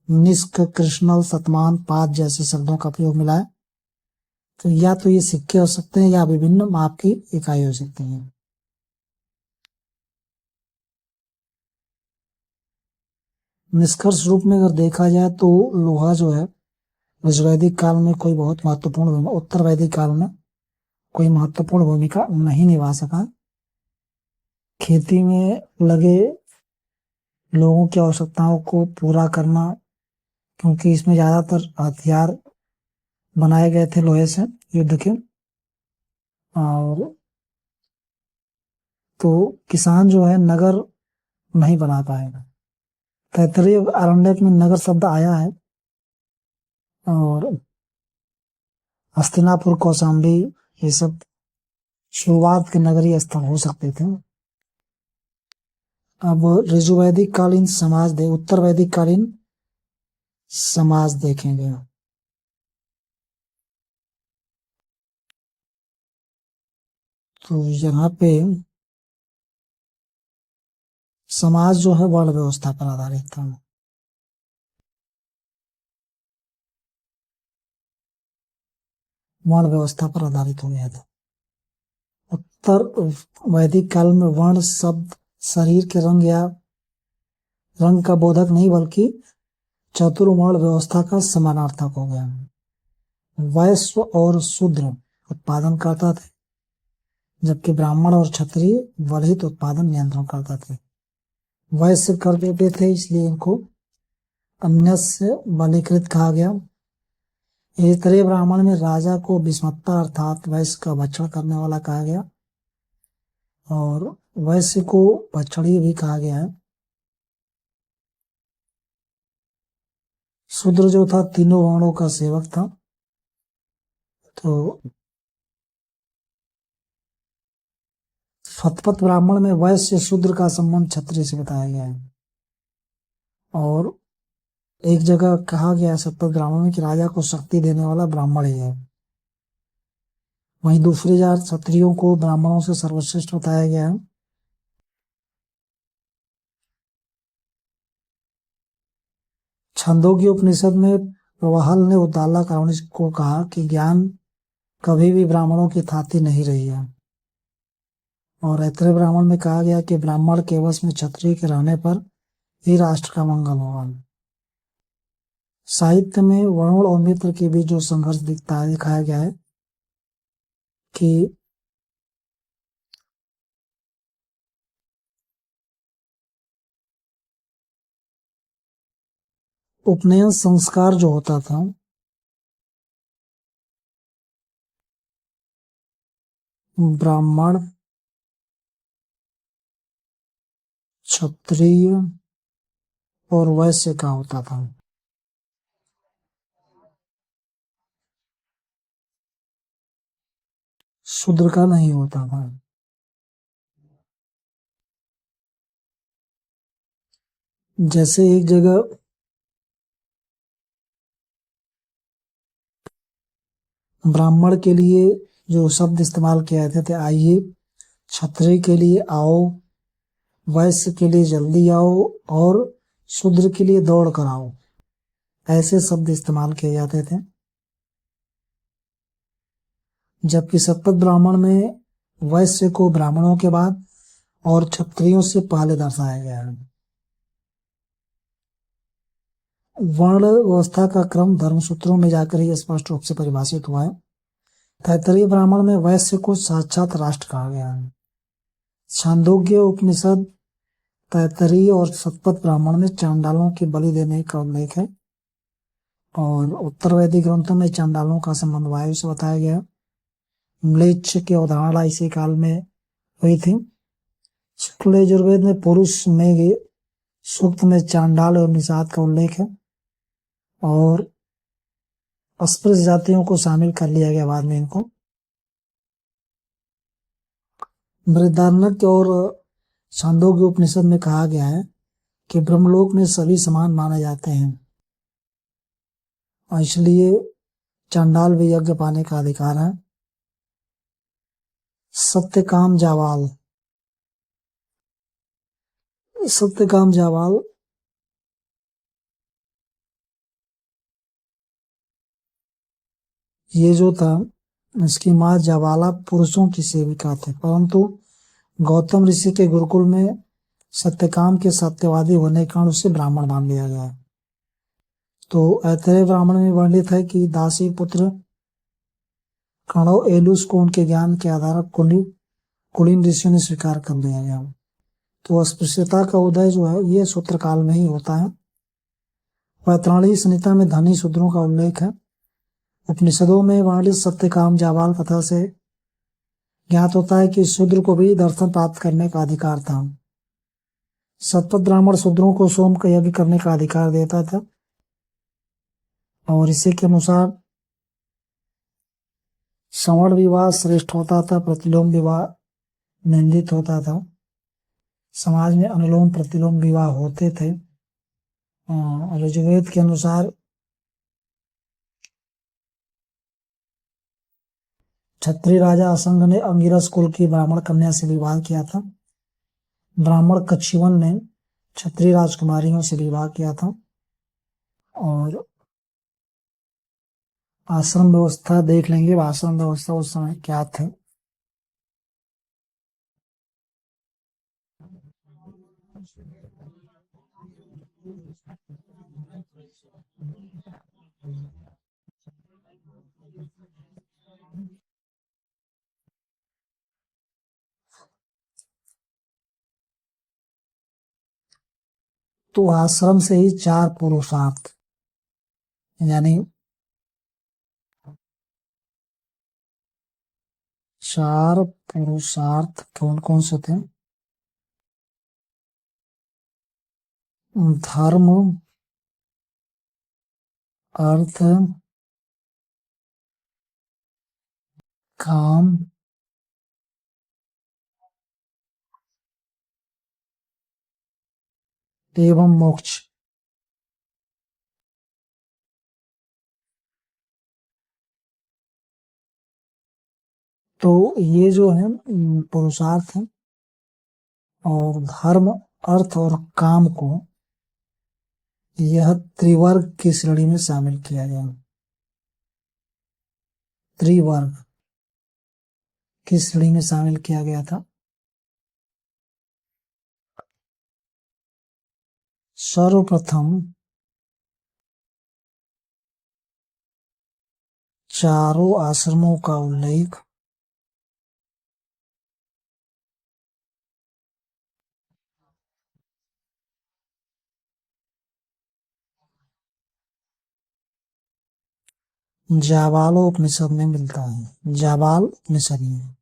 निष्क, कृष्णल, शतमान, पाद जैसे शब्दों का प्रयोग मिला है। तो या तो ये सिक्के हो सकते हैं या विभिन्न माप की इकाई हो सकती है। निष्कर्ष रूप में अगर देखा जाए तो लोहा जो है वैदिक काल में कोई बहुत महत्वपूर्ण, उत्तर वैदिक काल में कोई महत्वपूर्ण भूमिका नहीं निभा सका। खेती में लगे लोगों की आवश्यकताओं को पूरा करना, क्योंकि इसमें ज्यादातर हथियार बनाए गए थे लोहे से युद्ध के, और तो किसान जो है नगर नहीं बना पाएगा। तैत्तिरीय आरण्यक में नगर शब्द आया है और हस्तिनापुर, कौशाम्बी ये सब शुरुआत के नगरीय स्थल हो सकते थे। अब ऋजुवैदिक कालीन समाज उत्तर वैदिक कालीन समाज देखेंगे। तो यहाँ पे समाज जो है वर्ण व्यवस्था पर आधारित था। वर्ण व्यवस्था पर आधारित हो गया था। उत्तर वैदिक काल में वर्ण शब्द शरीर के रंग या रंग का बोधक नहीं बल्कि चतुर्वर्ण व्यवस्था का समानार्थक हो गया। वैश्य और शूद्र उत्पादन करता थे, जबकि ब्राह्मण और क्षत्रिय वर्धित उत्पादन नियंत्रण करता थे। वैश्य कर देते थे, इसलिए इनको अन्यस्य बलीकृत कहा गया। तैत्तिरीय ब्राह्मण में राजा को विस्मत्ता अर्थात वैश्य का भक्षण करने वाला कहा गया, और वैश्य को भक्षणीय भी कहा गया है। शूद्र जो था तीनों वर्णों का सेवक था। तो शतपथ ब्राह्मण में वैश्य शूद्र का संबंध क्षत्रिय से बताया गया है, और एक जगह कहा गया है शतपथ ब्राह्मण में कि राजा को शक्ति देने वाला ब्राह्मण ही है। वहीं दूसरी जगह क्षत्रियों को ब्राह्मणों से सर्वश्रेष्ठ बताया गया है। छंदोग्य उपनिषद में प्रवाहल ने उद्दालक को कहा कि ज्ञान कभी भी ब्राह्मणों की थाती नहीं रही है, और ऐत्रेय ब्राह्मण में कहा गया कि ब्राह्मण के वश में क्षत्रिय के रहने पर ही राष्ट्र का मंगल होगा। साहित्य में वरुण और मित्र के बीच जो संघर्ष दिखाया गया है कि उपनयन संस्कार जो होता था ब्राह्मण, क्षत्रिय और वैश्य का होता था। शूद्र का नहीं होता था। जैसे एक जगह ब्राह्मण के लिए जो शब्द इस्तेमाल किए जाते थे, आइए, क्षत्रिय के लिए आओ, वैश्य के लिए जल्दी आओ, और शूद्र के लिए दौड़ कर आओ, ऐसे शब्द इस्तेमाल किए जाते थे। जबकि सतपथ ब्राह्मण में वैश्य को ब्राह्मणों के बाद और क्षत्रियों से पहले दर्शाया गया है। वर्ण व्यवस्था का क्रम धर्मसूत्रों में जाकर ही स्पष्ट रूप से परिभाषित हुआ है। तैत्तरीय ब्राह्मण में वैश्य को साक्षात राष्ट्र कहा गया है। छांदोग्य उपनिषद, तैत्तरीय और शतपथ ब्राह्मण में चांडालों की बलि देने का उल्लेख है, और उत्तर वैदिक ग्रंथों में चांडालों का संबंध वायु से बताया गया। म्लेच्छ की अवधारणा इसी काल में हुई थी। शुक्ल यजुर्वेद में पुरुष में सूक्त में चांडाल और निषाद का उल्लेख है, और अस्पृश्य जातियों को शामिल कर लिया गया बाद में इनको। बृहदारण्यक और छांदोग्य उपनिषद में कहा गया है कि ब्रह्मलोक में सभी समान माने जाते हैं, और इसलिए चांडाल भी यज्ञ पाने का अधिकार है। सत्यकाम जावाल, सत्यकाम जावाल ये जो था, इसकी माँ जावाला पुरुषों की सेविका थे, परंतु गौतम ऋषि के गुरुकुल में सत्यकाम के सत्यवादी होने के कारण उसे ब्राह्मण मान लिया गया। तो ऐतरेय ब्राह्मण में वर्णित है कि दासी पुत्र कणव एलुस को उनके ज्ञान के आधार पर कुलीन ऋषियों ने स्वीकार कर लिया गया। तो अस्पृश्यता का उदय जो है ये सूत्र काल में ही होता है। पैतराणी संहिता में धनी शूद्रों का उल्लेख है। उपनिषदों में वर्णित सत्यकाम जावाल कथा से ज्ञात होता है कि शूद्र को भी दर्शन प्राप्त करने का अधिकार था। सतपथ ब्राह्मण शूद्रों को सोम का यज्ञ करने का अधिकार देता था, और इसी के अनुसार सवर्ण विवाह श्रेष्ठ होता था, प्रतिलोम विवाह निंदित होता था। समाज में अनुलोम प्रतिलोम विवाह होते थे। ऋग्वेद के अनुसार क्षत्रिय राजा असंग ने अंगिरस कुल की ब्राह्मण कन्या से विवाह किया था। ब्राह्मण कच्छिवन ने क्षत्रिय राजकुमारियों से विवाह किया था। और आश्रम व्यवस्था देख लेंगे, आश्रम व्यवस्था उस समय क्या थे। तो आश्रम से ही 4 पुरुषार्थ, यानी 4 पुरुषार्थ कौन कौन से थे? धर्म, अर्थ, काम, एवं मोक्ष। तो ये जो है पुरुषार्थ है, और धर्म, अर्थ और काम को यह त्रिवर्ग की श्रेणी में शामिल किया गया। त्रिवर्ग की श्रेणी में शामिल किया गया था। सर्वप्रथम चारों आश्रमों का उल्लेख जाबालोपनिषद में मिलता है। जाबाल उपनिषद में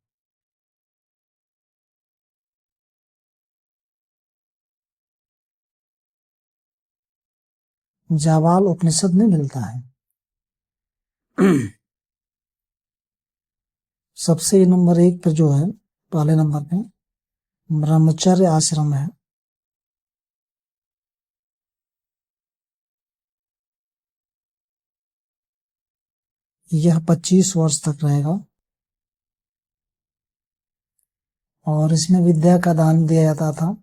जाबाल उपनिषद में मिलता है। सबसे नंबर 1 पर जो है, पहले नंबर पे ब्रह्मचर्य आश्रम है। यह 25 वर्ष तक रहेगा और इसमें विद्या का दान दिया जाता था।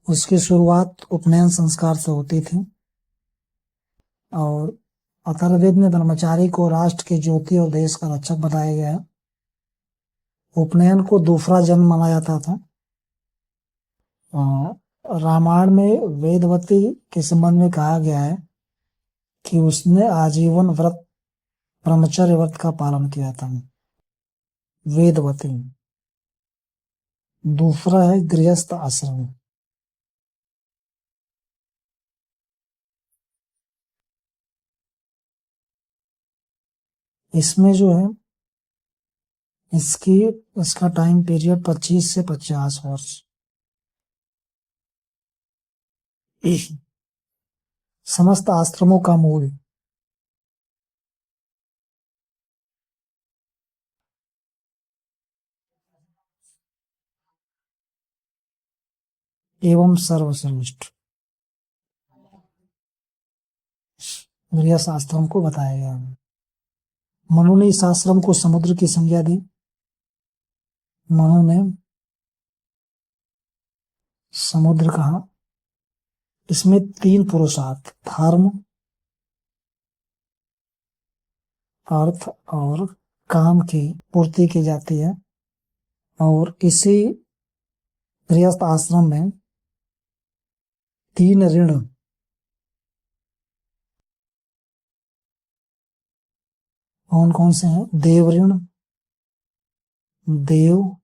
उसकी शुरुआत उपनयन संस्कार से होती थी और अथर्ववेद में ब्रह्मचारी को राष्ट्र की ज्योति और देश का रक्षक बताया गया है। उपनयन को दूसरा जन्म माना जाता था। रामायण में वेदवती के संबंध में कहा गया है कि उसने आजीवन व्रत ब्रह्मचर्य व्रत का पालन किया था। वेदवती। दूसरा है गृहस्थ आश्रम। इसमें जो है इसका टाइम पीरियड 25 से 50 वर्ष। समस्त आश्रमों का मूल एवं सर्वश्रेष्ठ गृहस्थ आश्रम को बताया गया है। मनु ने इस आश्रम को समुद्र की संज्ञा दी। मनु ने समुद्र कहा। इसमें 3 पुरुषार्थ धर्म, अर्थ और काम की पूर्ति की जाती है और इसी गृहस्थ आश्रम में 3 ऋण कौन कौन से हैं? देव ऋण, देव,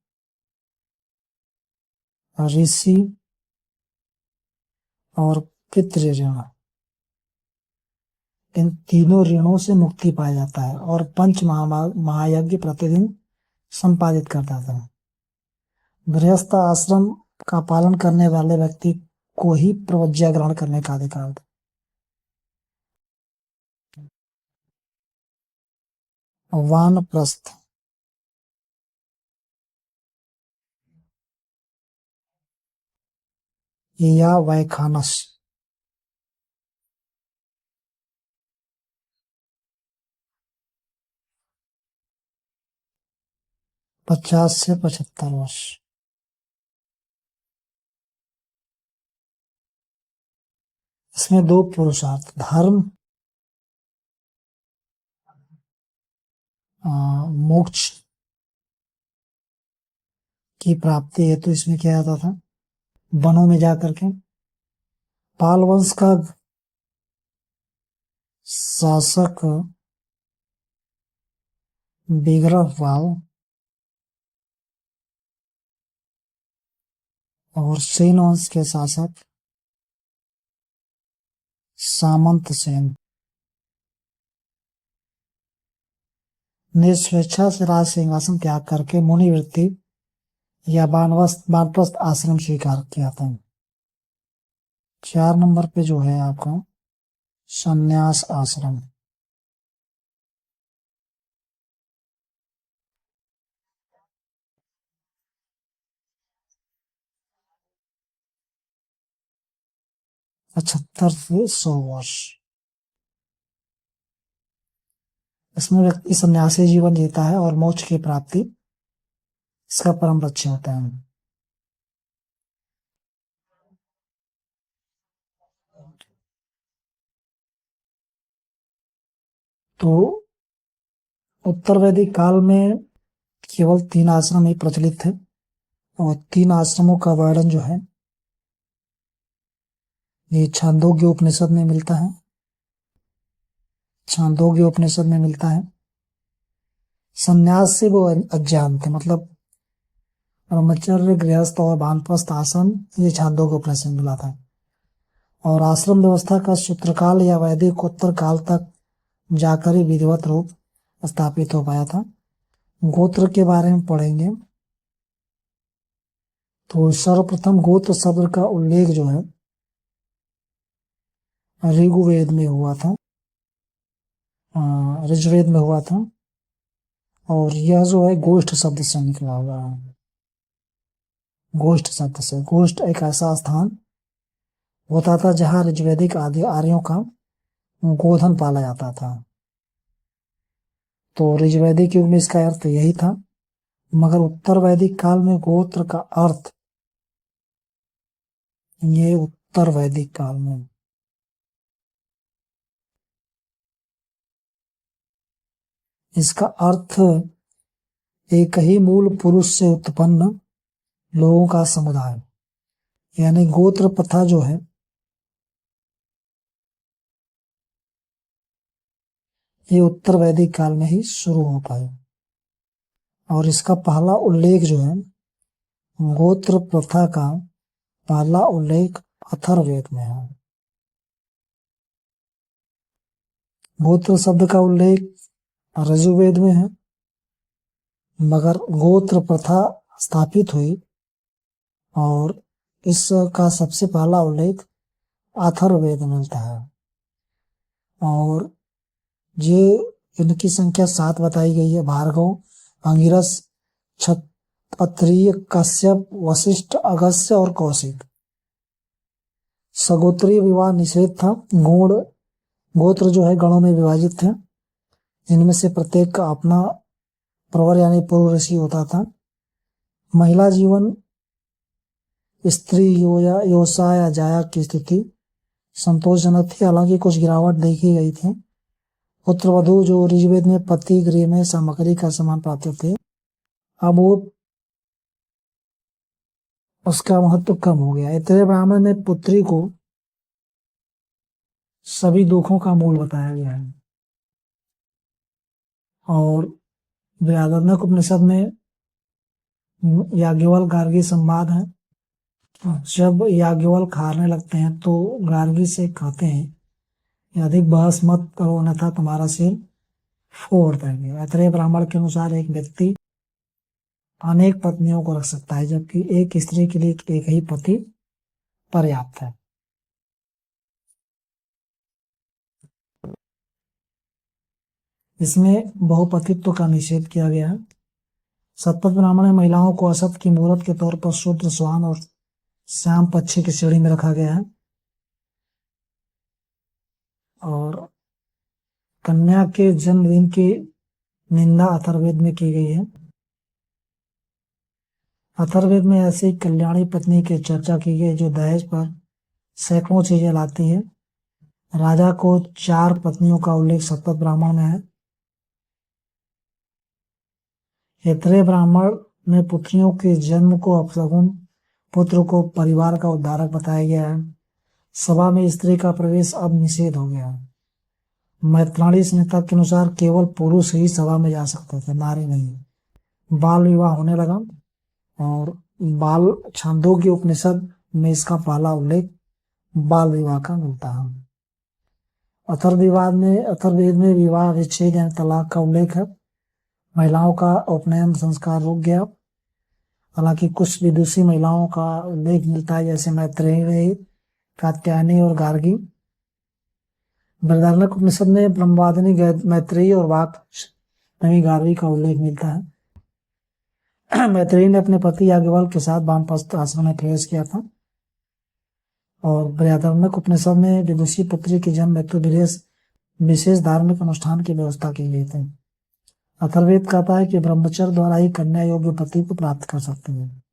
ऋषि और पितृ ऋण। इन तीनों ऋणों से मुक्ति पाया जाता है और पंच महायज्ञ प्रतिदिन संपादित करता था। गृहस्थ आश्रम का पालन करने वाले व्यक्ति को ही प्रवज्ञा ग्रहण करने का अधिकार था। वानप्रस्थ या वैखानस। 50 से 75 वर्ष। इसमें 2 पुरुषार्थ धर्म, मोक्ष की प्राप्ति है। तो इसमें क्या आता था? वनों में जाकर के पाल वंश का शासक विग्रहवाल और सेन वंश के शासक सामंत सेन ने स्वेच्छा से राज सिंहासन त्याग करके मुनिवृत्ति या वानप्रस्थ आश्रम स्वीकार किया था। 4 नंबर पे जो है आपका संन्यास आश्रम। पचहत्तर से 100 वर्ष। इसमें व्यक्ति सन्यासी जीवन जीता है और मोक्ष की प्राप्ति इसका परम लक्ष्य होता है। तो उत्तर वैदिक काल में केवल 3 आश्रम ही प्रचलित थे और 3 आश्रमों का वर्णन जो है ये छांदोग्य उपनिषद में मिलता है। छांदोग्य उपनिषद में मिलता है। संन्यास से वो अज्ञान थे, मतलब ब्रह्मचर्य, गृहस्थ और वानप्रस्थ आश्रम ये छांदोग्य उपनिषद में मिला था। और आश्रम व्यवस्था का सूत्रकाल या वैदिक उत्तर काल तक जाकर ही विधिवत रूप स्थापित हो पाया था। गोत्र के बारे में पढ़ेंगे तो सर्वप्रथम गोत्र शब्द का उल्लेख जो है ऋग्वेद में हुआ था, ऋग्वेद में हुआ था और यह जो है गोष्ठ शब्द से निकला हुआ है। गोष्ठ शब्द से, गोष्ठ एक ऐसा स्थान होता था जहाँ ऋग्वैदिक आदि आर्यों का गोधन पाला जाता था। तो ऋग्वैदिक युग में इसका अर्थ यही था, मगर उत्तर वैदिक काल में गोत्र का अर्थ, ये उत्तर वैदिक काल में इसका अर्थ एक ही मूल पुरुष से उत्पन्न लोगों का समुदाय, यानी गोत्र प्रथा जो है ये उत्तर वैदिक काल में ही शुरू हो पाई। और इसका पहला उल्लेख जो है गोत्र प्रथा का पहला उल्लेख अथर्ववेद में है। गोत्र शब्द का उल्लेख ऋजुवेद में है, मगर गोत्र प्रथा स्थापित हुई और इसका सबसे पहला उल्लेख अथर्ववेद में मिलता है। और ये इनकी संख्या 7 बताई गई है। भार्गव, अंगिरस, अत्रिय, कश्यप, वशिष्ठ, अगस्त्य और कौशिक। सगोत्रीय विवाह निषेध था। गोत्र जो है गणों में विभाजित थे, इनमें से प्रत्येक का अपना प्रवर यानी पूर्व ऋषि होता था। महिला जीवन स्त्री योसा या जाया की स्थिति संतोषजनक थी, हालांकि कुछ गिरावट देखी गई थी। पुत्रवधू जो ऋग्वेद में पति गृह में सामग्री का समान पात्र थे, अब वो उसका महत्व कम हो गया। इतने ब्राह्मण में पुत्री को सभी दुखों का मूल बताया गया है। और बृहदारण्यक उपनिषद में याज्ञवल्क्य गार्गी संवाद है। जब याज्ञवल्क्य हारने लगते हैं तो गार्गी से कहते हैं अधिक बहस मत करो अन्यथा तुम्हारा सिर फोड़ देंगे। ऐतरेय ब्राह्मण के अनुसार एक व्यक्ति अनेक पत्नियों को रख सकता है, जबकि एक स्त्री के लिए एक ही पति पर्याप्त है। इसमें बहुपतित्व का निषेध किया गया है। सतपथ ब्राह्मण में महिलाओं को असत की मूर्त के तौर पर शूद्र, स्वान और श्याम पक्षी की श्रेणी में रखा गया है। और कन्या के जन्मदिन की निंदा अथर्ववेद में की गई है। अथर्ववेद में ऐसी कल्याणी पत्नी की चर्चा की गई जो दहेज पर सैकड़ों चीजें लाती है। राजा को 4 पत्नियों का उल्लेख सतपथ ब्राह्मण में है। ऐतरेय ब्राह्मण में पुत्रियों के जन्म को अपशगुन, पुत्र को परिवार का उद्धारक बताया गया है। सभा में स्त्री का प्रवेश अब निषेध हो गया है। मैत्राणी संहिता के अनुसार केवल पुरुष ही सभा में जा सकते थे, नारी नहीं। बाल विवाह होने लगा और बाल छांदोग्य उपनिषद में इसका पहला उल्लेख बाल विवाह का मिलता है। अथर्ववेद में विवाह विच्छेद यानी तलाक का उल्लेख है। महिलाओं का उपनयन संस्कार रुक गया, हालांकि कुछ विदुषी महिलाओं का उल्लेख मिलता है, जैसे मैत्रेयी, कात्यायनी और गार्गी। बृहदारण्यक उपनिषद में ब्रह्मवादिनी मैत्रेयी और वाक्शवी गार्गी का उल्लेख मिलता है। मैत्रेयी ने अपने पति याज्ञवल्क्य के साथ वानप्रस्थ आश्रम में प्रवेश किया था। और बृहदारण्यक उपनिषद में विदुषी पुत्री की जन्म हेतु विशेष धार्मिक अनुष्ठान की व्यवस्था की गई थी। अथर्ववेद कहता है कि ब्रह्मचर्य द्वारा ही कन्या योग्य पति को प्राप्त कर सकते हैं।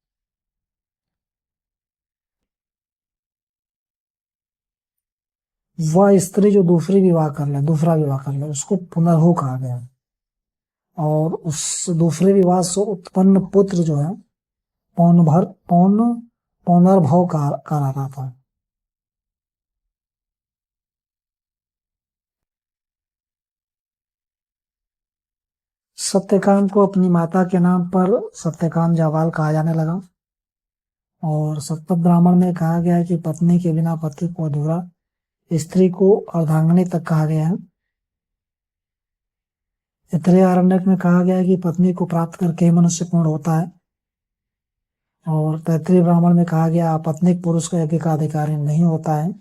वह स्त्री जो दूसरा विवाह कर ले उसको पुनर्हो कहा गया। और उस दूसरे विवाह से उत्पन्न पुत्र जो है पौनर्भव कहलाता था। सत्यकाम को अपनी माता के नाम पर सत्यकाम जावाल कहा जाने लगा। और सतपथ ब्राह्मण में कहा गया है कि पत्नी के बिना पति को अधूरा, स्त्री को अर्धांगिनी तक कहा गया है। ऐतरेय आरण्यक में कहा गया है कि पत्नी को प्राप्त करके मनुष्य पूर्ण होता है। और तैत्तिरीय ब्राह्मण में कहा गया अपत्निक पुरुष का यज्ञ का अधिकारी नहीं होता है,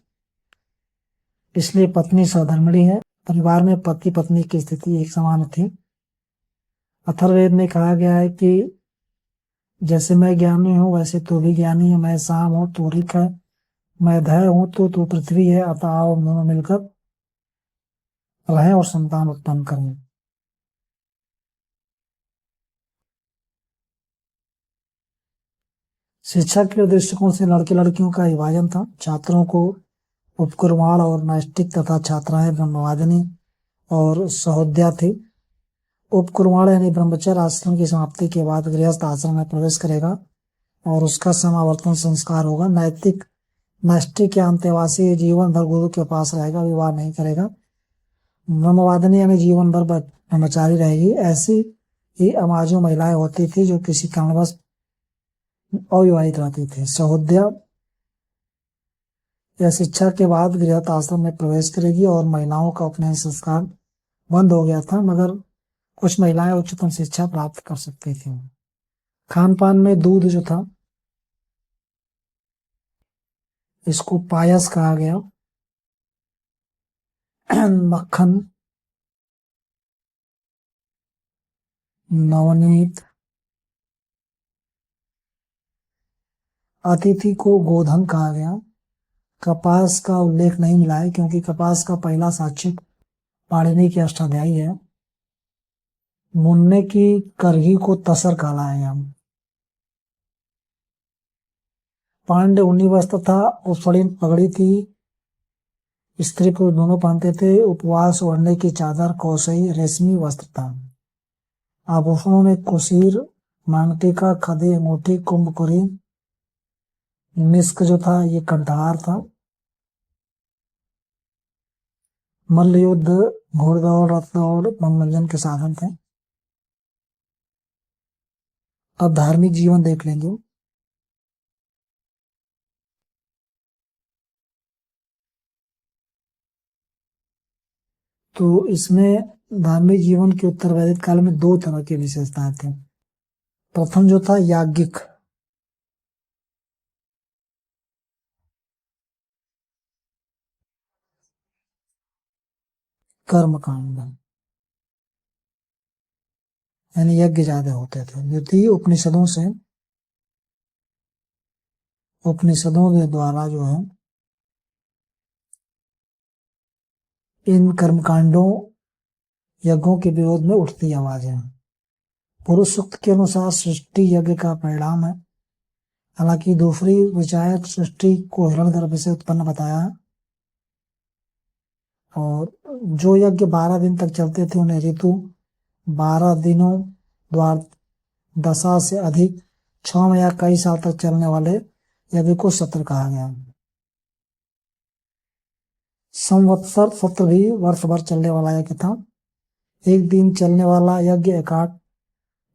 इसलिए पत्नी सधर्मिणी है। परिवार में पति पत्नी की स्थिति एक समान थी। अथर्ववेद में कहा गया है कि जैसे मैं ज्ञानी हूँ वैसे तू भी ज्ञानी है, मैं शाम हूँ तू ऋक है, मैं धय हूँ तो तू पृथ्वी है, अतः आओ दोनों मिलकर रहें और संतान उत्पन्न करें। शिक्षा के दृष्टिकोण से लड़के लड़कियों का विभाजन था। छात्रों को उपकुर्वाण और नैष्टिक तथा छात्राएं ब्रह्मवादिनी और सहोदया थी। उपकुर्वाण यानी ब्रह्मचर्य आश्रम की समाप्ति के बाद गृहस्थ आश्रम में प्रवेश करेगा और उसका समावर्तन संस्कार होगा। नैष्टिक या अंतेवासी जीवन भर गुरु के पास रहेगा, विवाह नहीं करेगा। ब्रह्मवादिनी यानी जीवन भर ब्रह्मचारी रहेगी। ऐसी ही अमाजू महिलाएं होती थी जो किसी कारणवश अविवाहित रहती थी। सहोदया यह शिक्षा के बाद गृहस्थ आश्रम में प्रवेश करेगी और महिलाओं का उपनयन संस्कार बंद हो गया था, मगर कुछ महिलाएं उच्चतम शिक्षा प्राप्त कर सकती थी। खान पान में दूध जो था इसको पायस कहा गया। मक्खन, नवनीत, अतिथि को गोधन कहा गया। कपास का उल्लेख नहीं मिला है क्योंकि कपास का पहला साक्षिक पाणिनि की अष्टाध्यायी है। मुन्ने की करही को तसर कहा है। हम पांडे ऊनी वस्त्र था, उपसड़ी पगड़ी थी, स्त्री पुरुष दोनों पहनते थे। उपवास ओढ़ने की चादर कौशई रेशमी वस्त्र था। आभूषणों में कुशीर, मांगटिका, खदी, अंगूठी, कुंभकुरी, मिस्क जो था ये कंठहार था। मल्ल युद्ध, घोड़दौड़, रथ दौड़ मनोरंजन के साधन थे। अब धार्मिक जीवन देख लेंगे। तो इसमें धार्मिक जीवन के उत्तर वैदिक काल में दो तरह की विशेषताएं थी। प्रथम जो था याज्ञिक, कर्म कांड यानी यज्ञ ज्यादा होते थे। द्वितीय उपनिषदों के द्वारा जो है इन कर्मकांडों यज्ञों के विरोध में उठती आवाजें। पुरुष सूक्त के अनुसार सृष्टि यज्ञ का परिणाम है। हालांकि दूसरी विचार सृष्टि को हिरण्यगर्भ से उत्पन्न बताया है और जो यज्ञ 12 दिन तक चलते थे उन्हें ऋतु 12 दिनों द्वार दशा से अधिक 6 या कई साल तक चलने वाले यज्ञ को सत्र कहा गया। संवत्सर सत्र भी वर्ष भर चलने वाला यज्ञ था। एक दिन चलने वाला यज्ञ एकाट,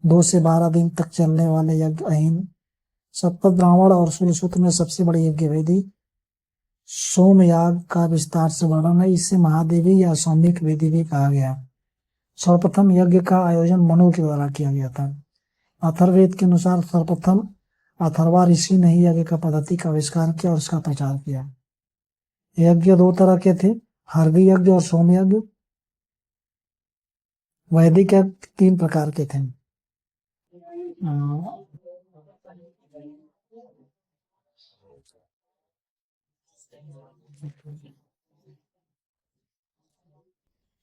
2 से 12 दिन तक चलने वाले यज्ञ अहीन। सतपथ ब्राह्मण और सूर्यसूत्र में सबसे बड़ी यज्ञ वेदी सोमयाग का विस्तार से वर्णन है। इसे महादेवी या सौमिक वेदी भी कहा गया। सर्वप्रथम यज्ञ का आयोजन मनु के द्वारा किया गया था। अथर्ववेद के अनुसार सर्वप्रथम अथर्वा ऋषि ने ही यज्ञ का पद्धति का आविष्कार किया और उसका प्रचार किया। यज्ञ 2 तरह के थे, हर्वी यज्ञ और सोम यज्ञ। वैदिक यज्ञ 3 प्रकार के थे।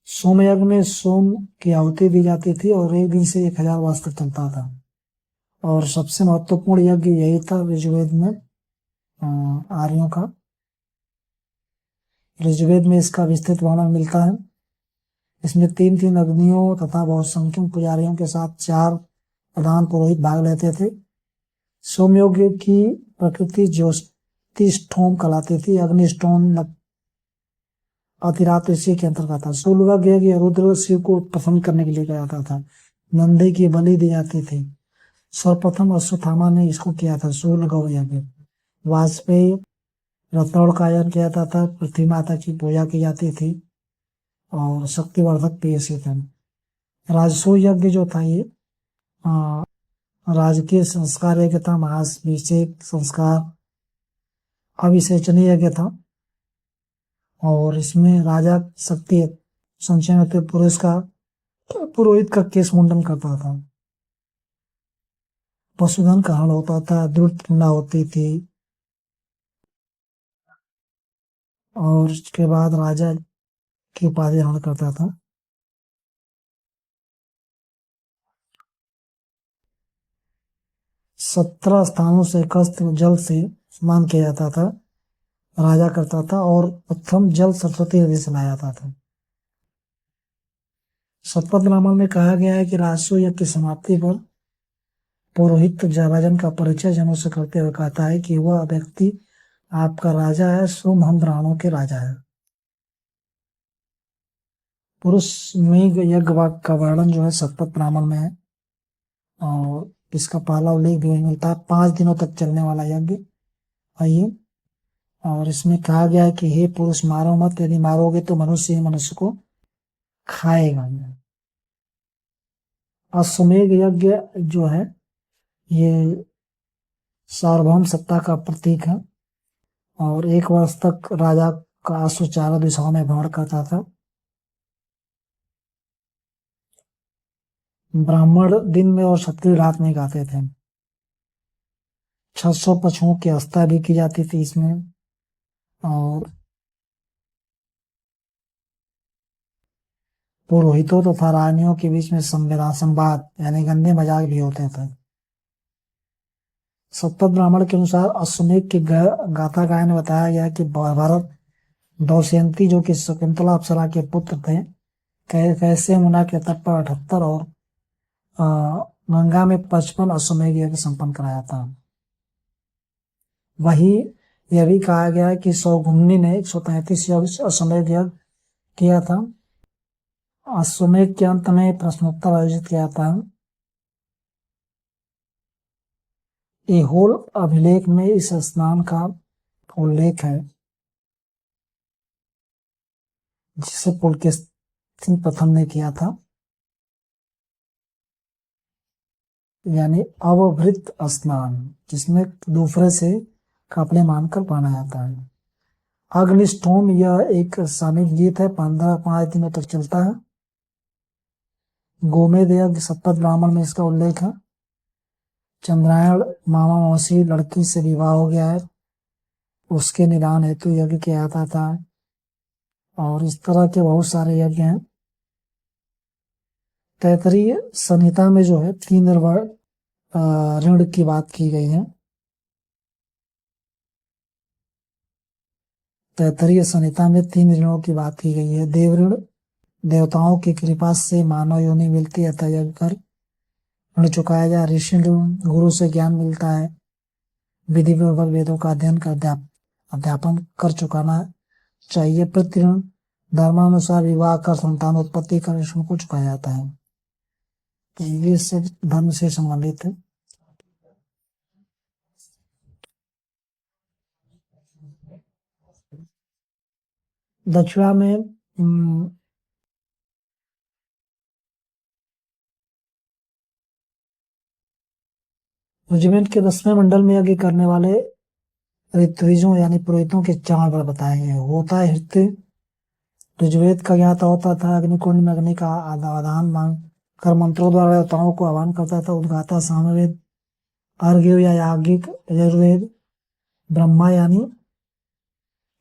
सोमयज्ञ में सोम की आहुति दी जाती थी और एक दिन से 1000 वर्ष तक चलता था। और सबसे महत्वपूर्ण यज्ञ यही था ऋग्वेद में, आर्यों का। ऋग्वेद में इसका विस्तृत वर्णन मिलता है। इसमें 3-3 अग्नियों तथा बहुसंख्यक पुजारियों के साथ 4 प्रधान पुरोहित भाग लेते थे। सोमयज्ञ की प्रकृति ज्योतिष्ठोम कहलाती थी। अग्निष्ठोम अतिरात्र इसी के अंतर्गत था। शूलयज्ञ रुद्र शिव को प्रसन्न करने के लिए किया जाता था। नंदी की बलि दी जाती थी। सर्वप्रथम अश्वत्थामा ने इसको किया था। शूल गौ यज्ञ। वाजपेयी रत्नौड़ का आयोजन किया जाता था। पृथ्वी माता की पूजा की जाती थी और शक्तिवर्धक पेय से थे। राजसूय यज्ञ जो था ये राजकीय संस्कार यज्ञ था। महाभिषेक संस्कार अभिषेचनीय यज्ञ था और इसमें राजा शक्ति संचय पुरुष का पुरोहित का केश मुंडन करता था, पशुधन का हरण होता था, दूध पिंडा होती थी, और उसके बाद राजा की उपाधि हरण करता था। 17 स्थानों से कष्ट जल से स्नान किया जाता था, राजा करता था, और प्रथम जल सरस्वती नदी से लाया जाता था। शपथ ब्राह्मण में कहा गया है कि राजसूय यज्ञ की समाप्ति पर पुरोहित राजन का परिचय जनों से करते हुए कहता है कि वह व्यक्ति आपका राजा है, स्वयं हम ब्राह्मणों के राजा है। पुरुष मेघ यज्ञ का वर्णन जो है शपथ ब्राह्मण में है, और इसका पहला उल्लेख भी मिलता है 5 दिनों तक चलने वाला यज्ञ। आइए, और इसमें कहा गया है कि हे पुरुष मारो मत, यदि मारोगे तो मनुष्य ही मनुष्य को खाएगा। अश्वमेध यज्ञ जो है ये सार्वभौम सत्ता का प्रतीक है, और 1 वर्ष तक राजा का अश्व चारों दिशाओं में भ्रमण करता था। ब्राह्मण दिन में और क्षत्रिय रात में गाते थे। 600 पशुओं की हत्या भी की जाती थी इसमें, और पुरोहितों तथा रानियों के बीच में संवाद यानी गंदे मजाक भी होते थे। शपथ ब्राह्मण के अनुसार अश्वमेध की गाथा गायन में बताया गया कि भरत दौष्यंती जो कि शकुंतला अप्सरा के पुत्र थे, कैसे यमुना के तट पर 78 और गंगा में 55 अश्वमेध यज्ञ संपन्न कराया था। वही यह भी कहा गया है कि सौघुम्नी ने 133 अश्वमेध यज्ञ किया था। अश्वमेध के अंत में प्रश्नोत्तर आयोजित किया था। ऐहोल अभिलेख में इस स्नान का उल्लेख है, जिसे पुलकेशिन प्रथम ने किया था, यानी अवभृत स्नान, जिसमें दूसरे से कपड़े मानकर पहना जाता है। अग्निष्टोम यह एक सामयिक गीत है, 5 दिनों तक चलता है। गोमेद यज्ञ शपथ ब्राह्मण में इसका उल्लेख है। चंद्रायण मामा मौसी लड़की से विवाह हो गया है, उसके निदान हेतु यज्ञ किया जाता था, और इस तरह के बहुत सारे यज्ञ हैं। तैतरीय संहिता में जो है 3 ऋण की बात की गई है। तैतरीय संहिता में 3 ऋणों की बात की गई है। देव ऋण, देवताओं की कृपा से मानव योनि मिलती है, अतः यज्ञ कर ऋण चुकाया जाए। ऋषि ऋण, गुरु से ज्ञान मिलता है, विधि पूर्वक वेदों का अध्ययन कर अध्यापन कर चुकाना चाहिए। प्रति ऋण, धर्मानुसार विवाह कर संतान उत्पत्ति कर ऋण को चुकाया जाता है। तो ये सब धर्म से संबंधित है। दक्षिणा में रेजिमेंट के 10वें मंडल में यज्ञ करने वाले ऋत्विजों यानी पुरोहितों के 4 वर्ग बताए हैं। होता है हृत्य, ऋग्वेद का ज्ञाता होता था, अग्निकुंड में अग्नि का आदान मांग कर मंत्रों द्वारा देवताओं को आह्वान करता था। उद्गाता सामवेद, अर्घ्य या याज्ञिक, यजुर्वेद, ब्रह्मा यानी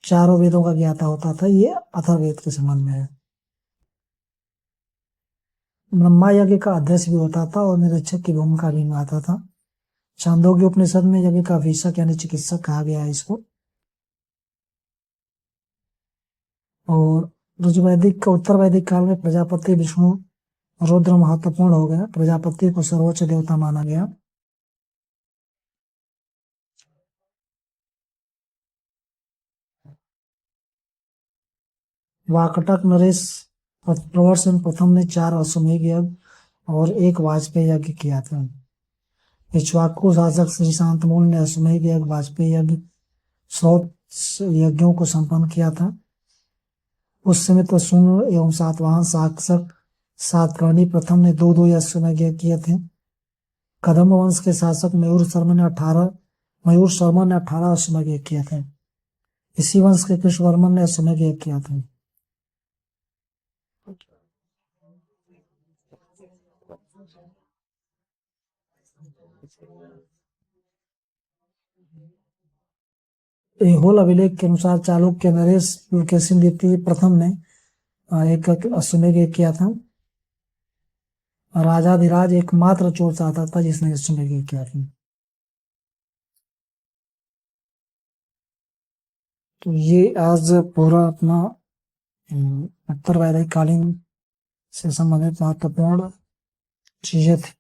चारों वेदों का ज्ञाता होता था। ये अथर्ववेद के संबंध में है। ब्रह्मा यज्ञ का अध्यक्ष भी होता था और निरीक्षक की भूमिका भी निभाता था। छांदोग्य उपनिषद में यज्ञ का अभिषेक यानी चिकित्सक कहा गया है इसको। और ऋग्वैदिक का उत्तर वैदिक काल में प्रजापति विष्णु रुद्र महत्वपूर्ण हो गया। प्रजापति को सर्वोच्च देवता माना गया। वाकटक नरेश प्रवर्ष प्रथम ने 4 अश्वमेध यज्ञ और 1 वाजपेयी यज्ञ किया था। इक्ष्वाकु शासक श्री शांतमूल ने अश्वमेध यज्ञ, वाजपेयी यज्ञ, 100 यज्ञों को संपन्न किया था। उस समय तो शून्य एवं सातवाहन शासक सातकर्णी प्रथम ने 2 अश्वमेध यज्ञ किए थे। कदम्ब वंश के शासक मयूर शर्मा ने 18 अश्वमेध यज्ञ किए थे। इसी वंश के कृष्णवर्मन ने अश्वमेध यज्ञ किया था। ऐहोल अभिलेख के अनुसार चालुक्य नरेश पुलकेशिन द्वितीय प्रथम ने एक अश्वमेध किया था। राजाधिराज एकमात्र चोर चाहता था जिसने अश्वमेध किया था। तो ये आज पूरा अपना उत्तर वैदिक कालीन से संबंधित महत्वपूर्ण चीजें थी।